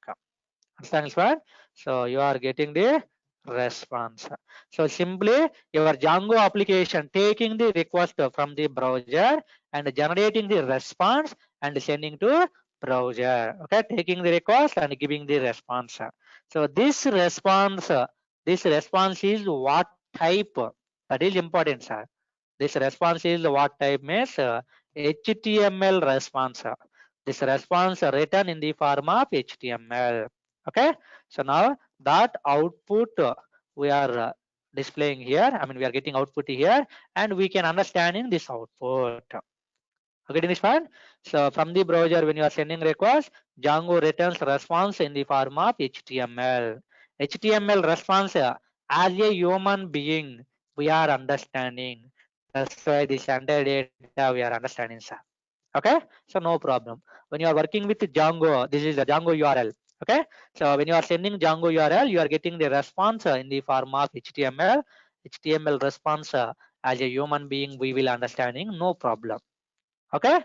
Understand what? So you are getting the response. So simply your Django application taking the request from the browser and generating the response and sending to browser. Okay, taking the request and giving the response. So this response is what type? That is important, sir. This response is what type means HTML response. This response written in the form of HTML. Okay. So now that output we are displaying here. I mean, we are getting output here, and we can understanding this output. Okay, this one. So from the browser, when you are sending request, Django returns response in the form of HTML. HTML response as a human being, we are understanding. That's why this entire data we are understanding, sir. Okay, so no problem. When you are working with Django, this is the Django URL. Okay, so when you are sending Django URL, you are getting the response in the form of HTML. HTML response as a human being we will understanding, no problem. Okay.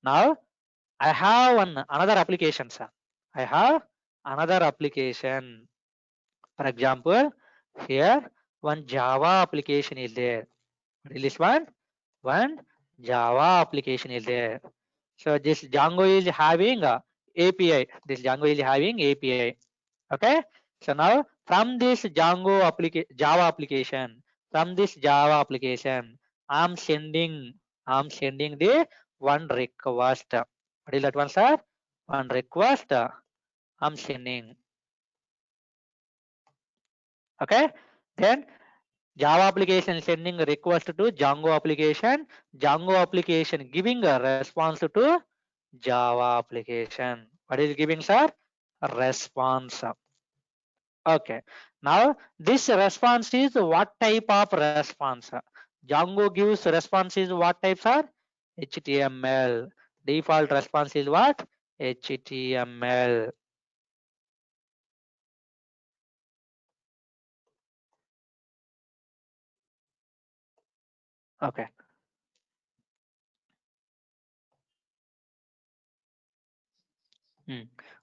Now I have another application, sir. I have another application. For example, here one Java application is there. What is this one? One Java application is there. So this Django is having a API. This Django is having API. Okay. So now from this Java application, from this Java application, I'm sending the one request. What is that one, sir? One request I'm sending. Okay. Then Java application sending a request to Django application. Django application giving a response to Java application. What is giving, sir? A response. Okay. Now this response is what type of response? Django gives response is what type, sir? HTML. Default response is what? HTML. Okay.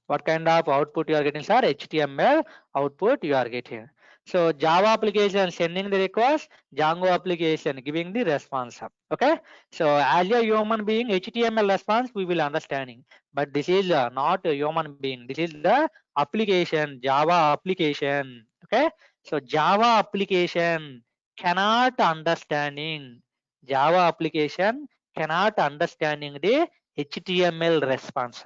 What kind of output you are getting, sir? HTML output you are getting. So Java application sending the request, Django application giving the response. Okay. So as a human being, HTML response we will understanding, but this is not a human being. This is the application, Java application. Okay. So Java application cannot understanding. Java application cannot understanding the HTML response.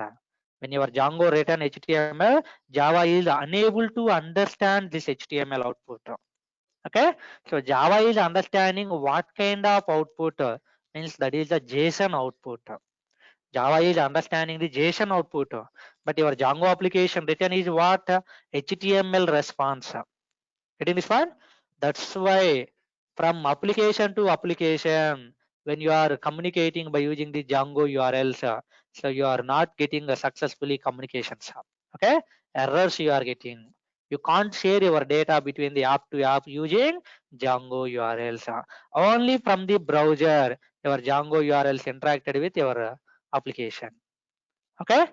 When your Django written HTML, Java is unable to understand this HTML output. Okay, so Java is understanding what kind of output, means that is the JSON output. Java is understanding the JSON output, but your Django application written is what? HTML response. Getting this one? That's why from application to application, when you are communicating by using the Django URLs, so you are not getting a successfully communications. Okay, errors you are getting. You can't share your data between the app to app using Django URLs. Only from the browser, your Django URLs interacted with your application. Okay.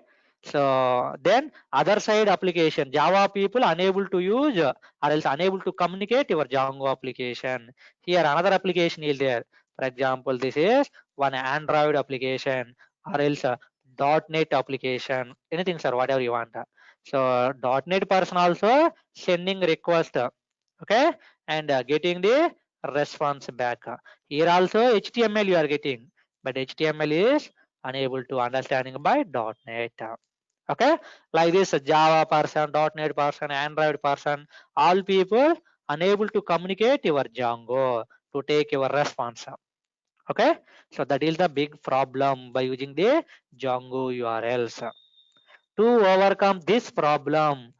So then other side application, Java people unable to use or else unable to communicate your Django application. Here another application is there. For example, this is one Android application or else a .NET application. Anything, sir, whatever you want. So .NET person also sending request. Okay, and getting the response back. Here also HTML you are getting, but HTML is unable to understanding by .NET. Okay, like this Java person, .NET person, Android person, all people unable to communicate your Django to take your response. Okay, so that is the big problem by using the Django URLs. To overcome this problem,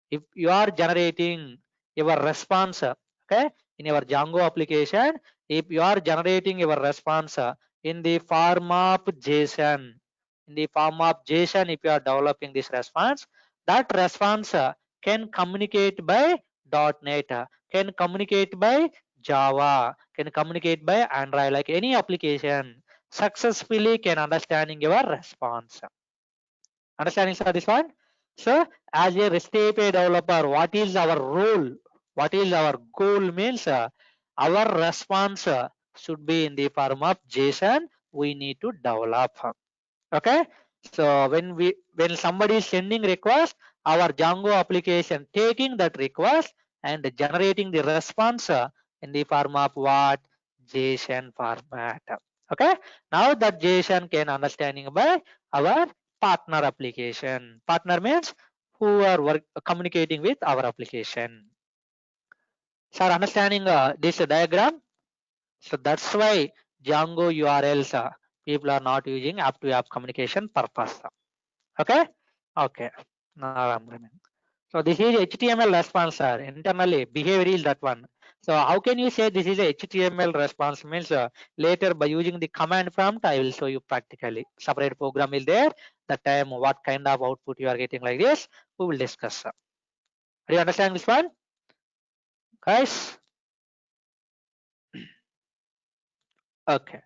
if you are generating your response, okay, in your Django application, if you are generating your response in the form of JSON, if you are developing this response, that response can communicate by .NET, can communicate by Java, can communicate by Android, like any application successfully can understanding your response. Understanding, sir, this one? So as a REST API developer, what is our role? What is our goal means our response should be in the form of JSON we need to develop. Okay. So when somebody is sending request, our Django application taking that request and generating the response in the form of what? JSON format. Okay. Now that JSON can understanding by our partner application. Partner means who are communicating with our application. Sir, understanding this diagram? So that's why Django URLs people are not using app to app communication purpose. Okay. Okay. Now I'm running. So this is HTML response, sir. Internally, behavior is that one. So how can you say this is a HTML response? Means later by using the command prompt, I will show you practically. Separate program is there. That time what kind of output you are getting like this, we will discuss. Do you understand this one, guys? Okay.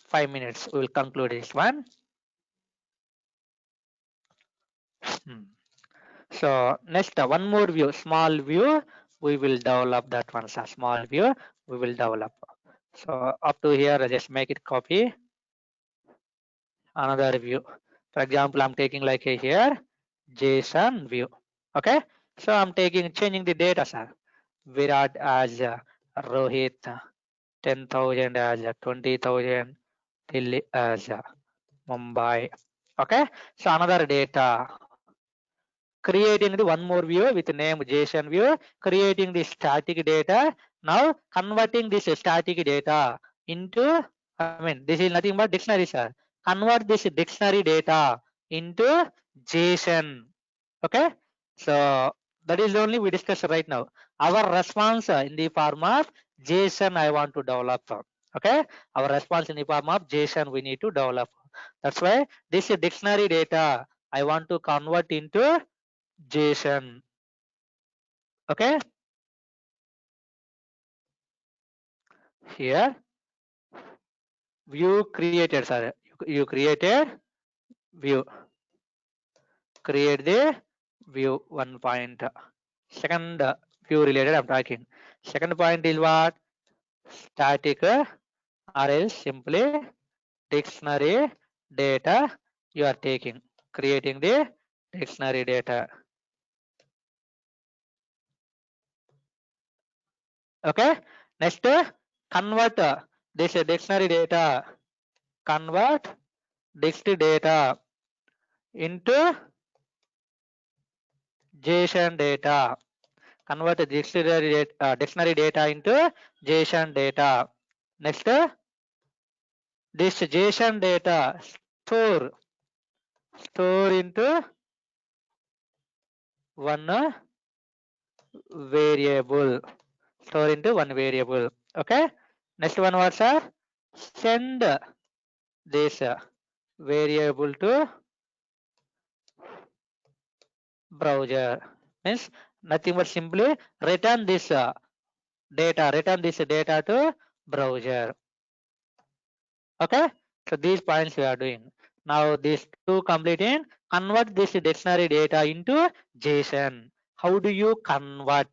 Five minutes. We will conclude this one. So next, one more view, small view. We will develop that one. So small view. We will develop. So up to here, just make it copy. Another view. For example, I'm taking like a here JSON view. Okay. So I'm changing the data, sir. Virat as Rohit, 10,000 as 20,000, Delhi as Mumbai. Okay. So another data. Creating the one more view with name JSON view, creating the static data. Now converting this static data into, this is nothing but dictionary, sir. Convert this dictionary data into JSON. Okay. So that is only we discussed right now. Our response in the form of JSON I want to develop. Okay. Our response in the form of JSON we need to develop. That's why this dictionary data I want to convert into JSON. Okay. Here view created, sir. You created view. Create the view 1 point. Second view related I'm talking. Second point is what? Static or else simply dictionary data you are taking. Creating the dictionary data. Okay. Next, convert this dictionary data. Convert dictionary data into JSON data. Convert the dictionary data into JSON data. Next, this JSON data store into one variable. Store into one variable. Okay. Next one was send this variable to browser. Means nothing but simply return this data to browser. Okay. So these points we are doing. Now these two completing, convert this dictionary data into JSON. How do you convert?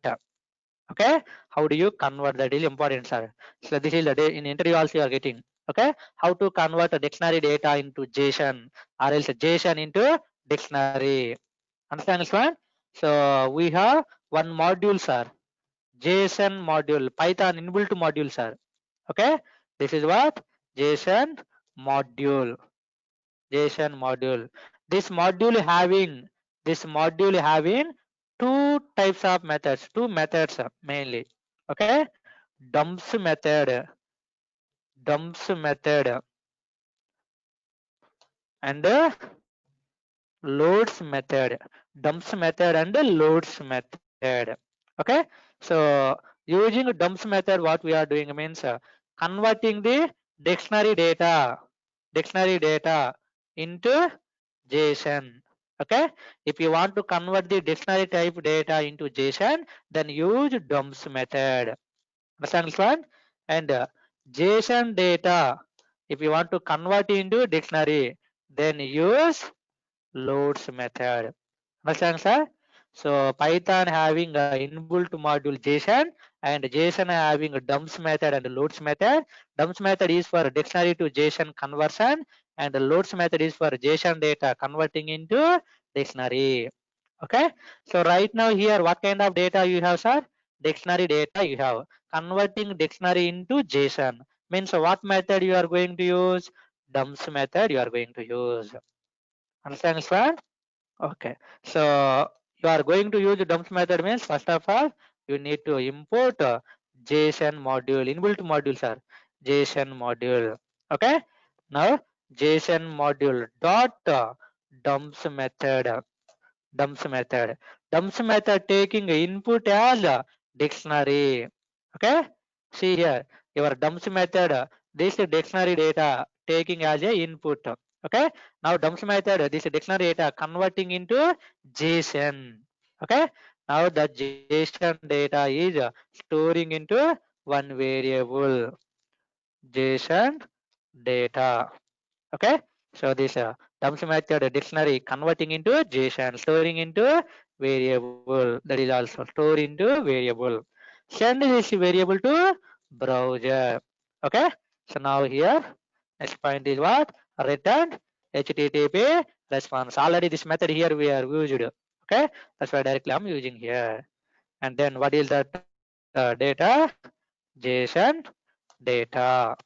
Okay. How do you convert? That is important, sir. So this is the day in interview also you are getting. Okay. How to convert a dictionary data into JSON or else JSON into dictionary. Understand this one? So we have one module, sir. JSON module, Python inbuilt module, sir. Okay. This is what? JSON module. JSON module. This module having two types of methods, two methods mainly. Okay. Dumps method and loads method. Dumps method and loads method. Okay. So using dumps method, what we are doing means converting the dictionary data into JSON. Okay. If you want to convert the dictionary type data into JSON, then use dumps method. Understand this one? And JSON data, if you want to convert into dictionary, then use loads method. Understand, sir? So Python having a inbuilt module JSON and JSON having a dumps method and loads method. Dumps method is for dictionary to JSON conversion and the loads method is for JSON data converting into dictionary. Okay. So right now here what kind of data you have, sir? Dictionary data you have. Converting dictionary into JSON means what method you are going to use? Dumps method you are going to use. Understand this one? Okay. So you are going to use the dumps method means first of all you need to import JSON module, inbuilt module, sir. JSON module. Okay. Now JSON module dot dumps method. Dumps method taking input as dictionary. Okay. See here your dumps method this dictionary data taking as a input. Okay. Now dumps method this dictionary data converting into JSON. Okay. Now the JSON data is storing into one variable, JSON data. Okay, so this terms method dictionary converting into JSON, storing into variable, that is also store into variable. Send this variable to browser. Okay, so now here next point is what? Return HTTP response. Already this method here we are used. Okay, that's why directly I'm using here. And then what is that data? JSON data.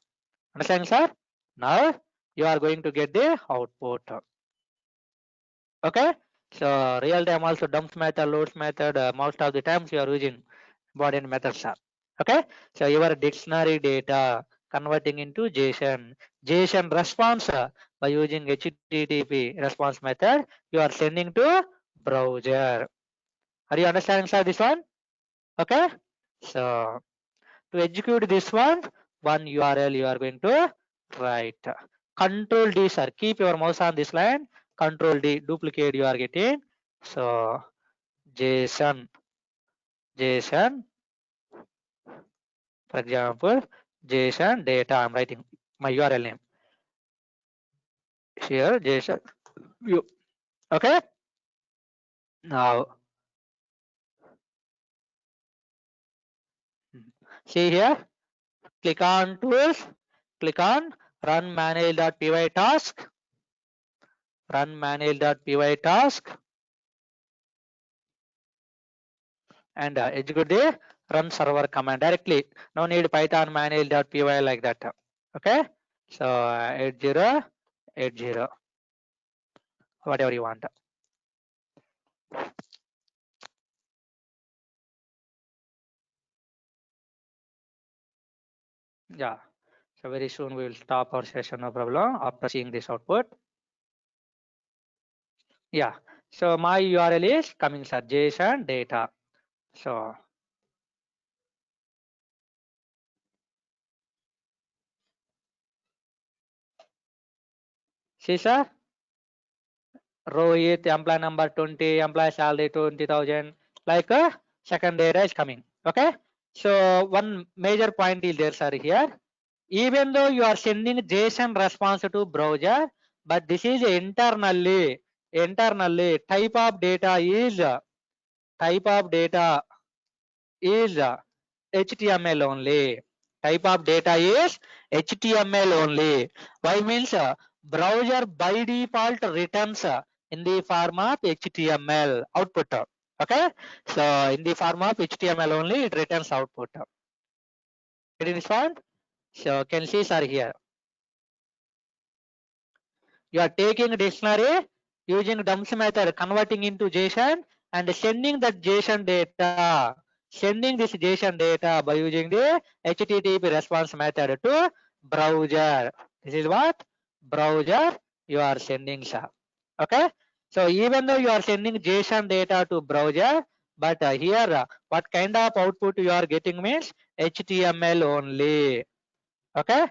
Understand, sir? Now you are going to get the output. Okay, so real time also dumps method, loads method, most of the times you are using important methods, sir. Okay, so your dictionary data converting into JSON. JSON response by using HTTP response method you are sending to browser. Are you understanding, sir, this one? Okay, so to execute this one URL you are going to write. Control D, sir. Keep your mouse on this line. Control D, duplicate you are getting. So JSON, for example, JSON data. I'm writing my URL name here. JSON view. Okay. Now see here. Click on tools. Click on run manual.py task. Run manual.py task. And execute the run server command directly. No need python manual.py like that. Okay, so 8080 whatever you want. Yeah, so very soon we will stop our session, no problem, after seeing this output. Yeah, so my URL is coming, sir, JSON data. So see, sir, Rohit, employee number 20, employee salary 20,000, like second data is coming. Okay, so one major point is there, sir, here. Even though you are sending JSON response to browser, but this is internally type of data is HTML only. Type of data is HTML only. Why means browser by default returns in the form of HTML output. Okay, so in the form of HTML only it returns output. Getting this one? So can see, sir, here. You are taking a dictionary using dumps method converting into JSON and sending that JSON data. Sending this JSON data by using the HTTP response method to browser. This is what? Browser you are sending, sir. Okay. So even though you are sending JSON data to browser, but here what kind of output you are getting means HTML only. Okay.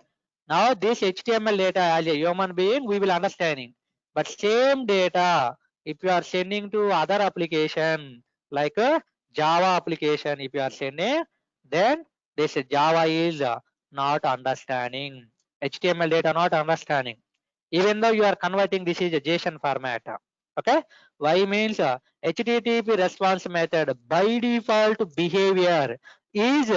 Now this HTML data as a human being we will understanding. But same data if you are sending to other application like a Java application, if you are sending, then this Java is not understanding. HTML data not understanding. Even though you are converting this is a JSON format. Okay. Why means HTTP response method by default behavior is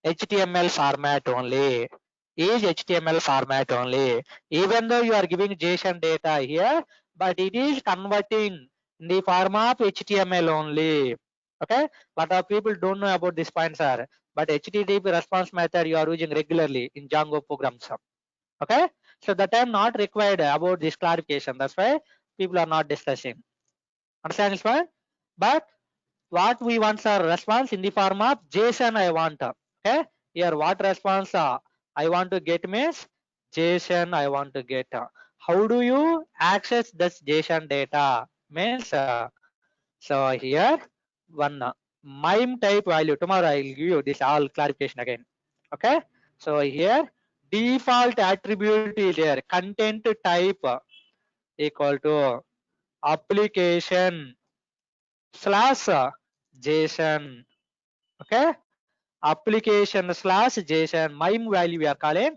HTML format only. Is HTML format only. Even though you are giving JSON data here, but it is converting in the form of HTML only. Okay, lot of people don't know about this point, sir. But HTTP response method you are using regularly in Django programs. Okay, so that time not required about this clarification. That's why people are not discussing. Understand this one? But what we want, sir, response in the form of JSON I want. Okay, here what response I want to get means JSON I want to get. How do you access this JSON data means so here one MIME type value. Tomorrow I will give you this all clarification again. Okay, so here default attribute is there, content type equal to application slash JSON. Okay, application slash JSON MIME value we are calling.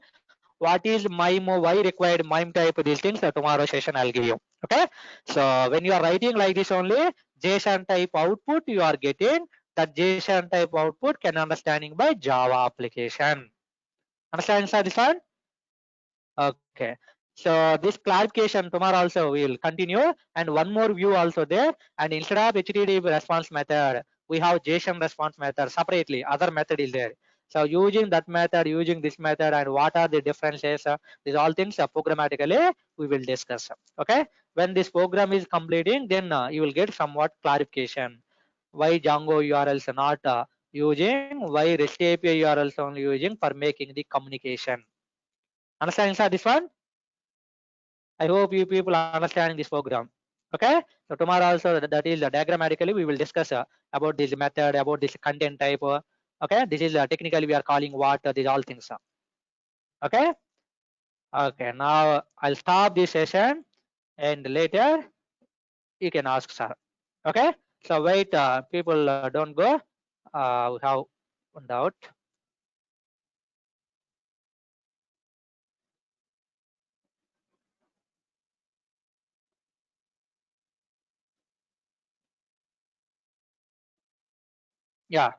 What is MIME, why required MIME type, these things tomorrow session I'll give you. Okay, so when you are writing like this only, JSON type output you are getting, that JSON type output can understanding by Java application. Understand sir this one? Okay, so this clarification tomorrow also we will continue, and one more view also there, and instead of HTTP response method we have JSON response method separately, other method is there. So using that method, using this method, and what are the differences, these all things programmatically we will discuss. Okay, when this program is completing, then you will get somewhat clarification why Django URLs are not using, why REST API URLs only using for making the communication. Understand sir this one? I hope you people are understanding this program. Okay, so tomorrow also that is diagrammatically we will discuss about this method, about this content type. Okay, this is technically we are calling what these all things. Okay, okay. Now I'll stop this session, and later you can ask sir. Okay, so wait, people don't go. We have one doubt. Yeah.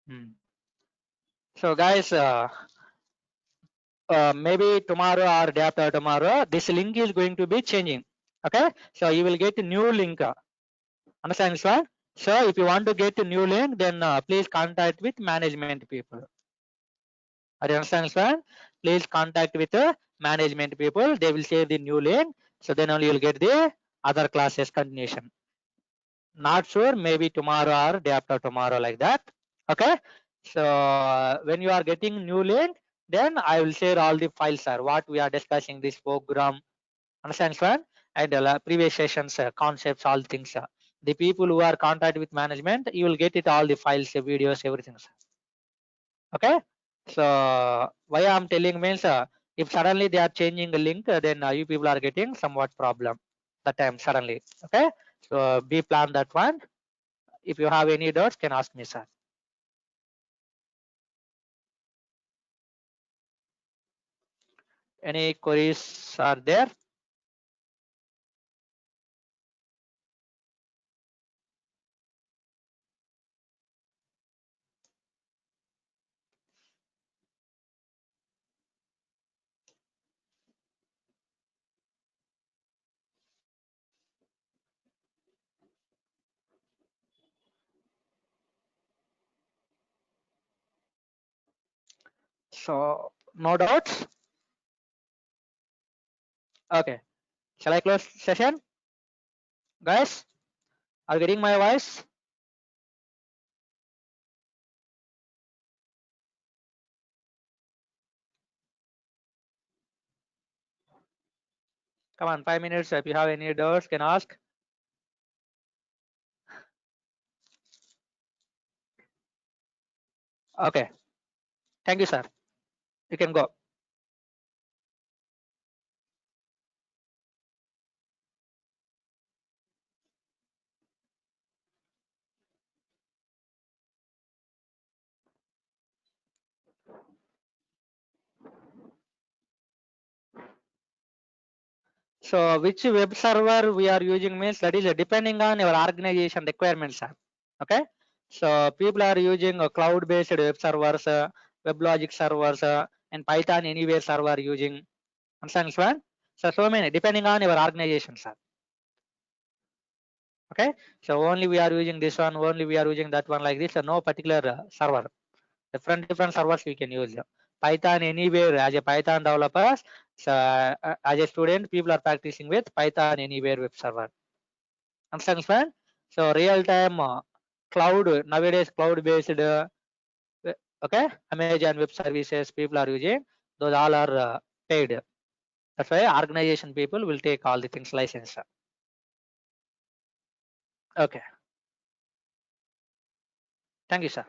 Hmm. So guys, maybe tomorrow or day after tomorrow, this link is going to be changing. Okay, so you will get a new link. Understand this one? So if you want to get a new link, then please contact with management people. Are you understand this one? Please contact with the management people. They will share the new link. So then only you'll get the other classes continuation. Not sure, maybe tomorrow or day after tomorrow like that. Okay. So when you are getting new link, then I will share all the files, sir. What we are discussing this program. Understand, sir? And the previous sessions, concepts, all things. The people who are contact with management, you will get it all the files, videos, everything, sir. Okay. So why I'm telling means, if suddenly they are changing the link, then you people are getting somewhat problem that time suddenly. Okay. So be plan that one. If you have any doubts, can ask me, sir. Any queries are there? So no doubts. Okay. Shall I close session? Guys, are you getting my voice? Come on, 5 minutes. If you have any doubts, can ask. Okay. Thank you, sir. You can go. So which web server we are using means that is depending on your organization requirements, sir. Okay. So people are using cloud-based web servers, WebLogic servers, and Python Anywhere server using. Understand this one? So many depending on your organization, sir. Okay, so only we are using this one, only we are using that one like this, so no particular server. Different servers we can use. Python Anywhere as a Python developer, so as a student people are practicing with Python Anywhere web server. Understand this one? So real time cloud, nowadays cloud based okay, Amazon web services people are using, those all are paid. That's why organization people will take all the things license. Okay, thank you, sir.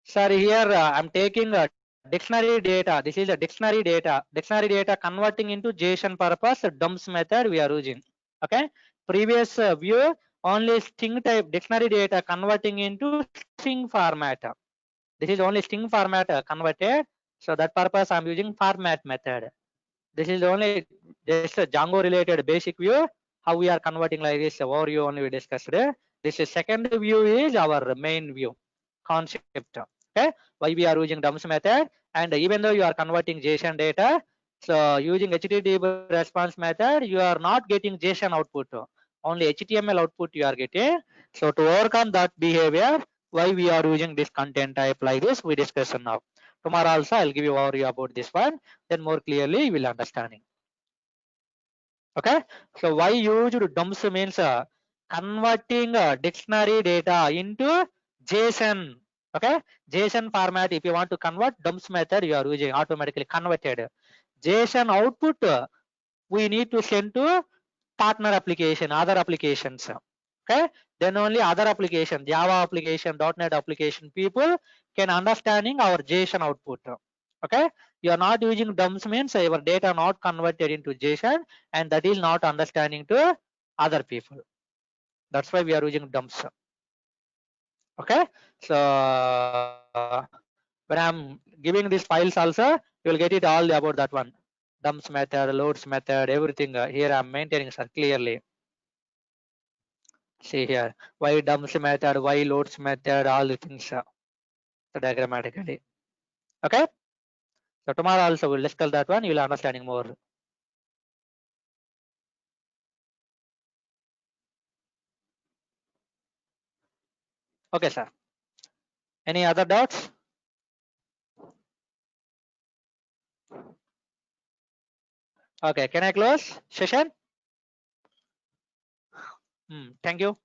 Sir, here I'm taking dictionary data. This is a dictionary data. Dictionary data converting into JSON purpose dumps method we are using. Okay. Previous view only string type dictionary data converting into string format. This is only string format converted. So that purpose I'm using format method. This is only just a Django related basic view. How we are converting like this overview only we discussed. This is second view is our main view concept. Okay, why we are using dumps method, and even though you are converting JSON data, so using HTTP response method, you are not getting JSON output. Only HTML output you are getting. So to overcome that behavior, why we are using this content type like this, we discuss now. Tomorrow also I'll give you overview about this one. Then more clearly you will understanding. Okay, so why used dumps means converting dictionary data into JSON. Okay, JSON format. If you want to convert, dumps method you are using automatically converted. JSON output we need to send to partner application, other applications. Okay, then only other application, Java application, .NET application people can understanding our JSON output. Okay, you are not using dumps means your data not converted into JSON, and that is not understanding to other people. That's why we are using dumps. Okay, so when I'm giving these files also, you will get it all about that one. Dumps method, loads method, everything here I'm maintaining, sir, clearly. See here, why dumps method, why loads method, all the things diagrammatically. Okay, so tomorrow also we'll discuss that one, you'll understanding more. Okay, sir. Any other doubts? Okay, can I close session? Thank you.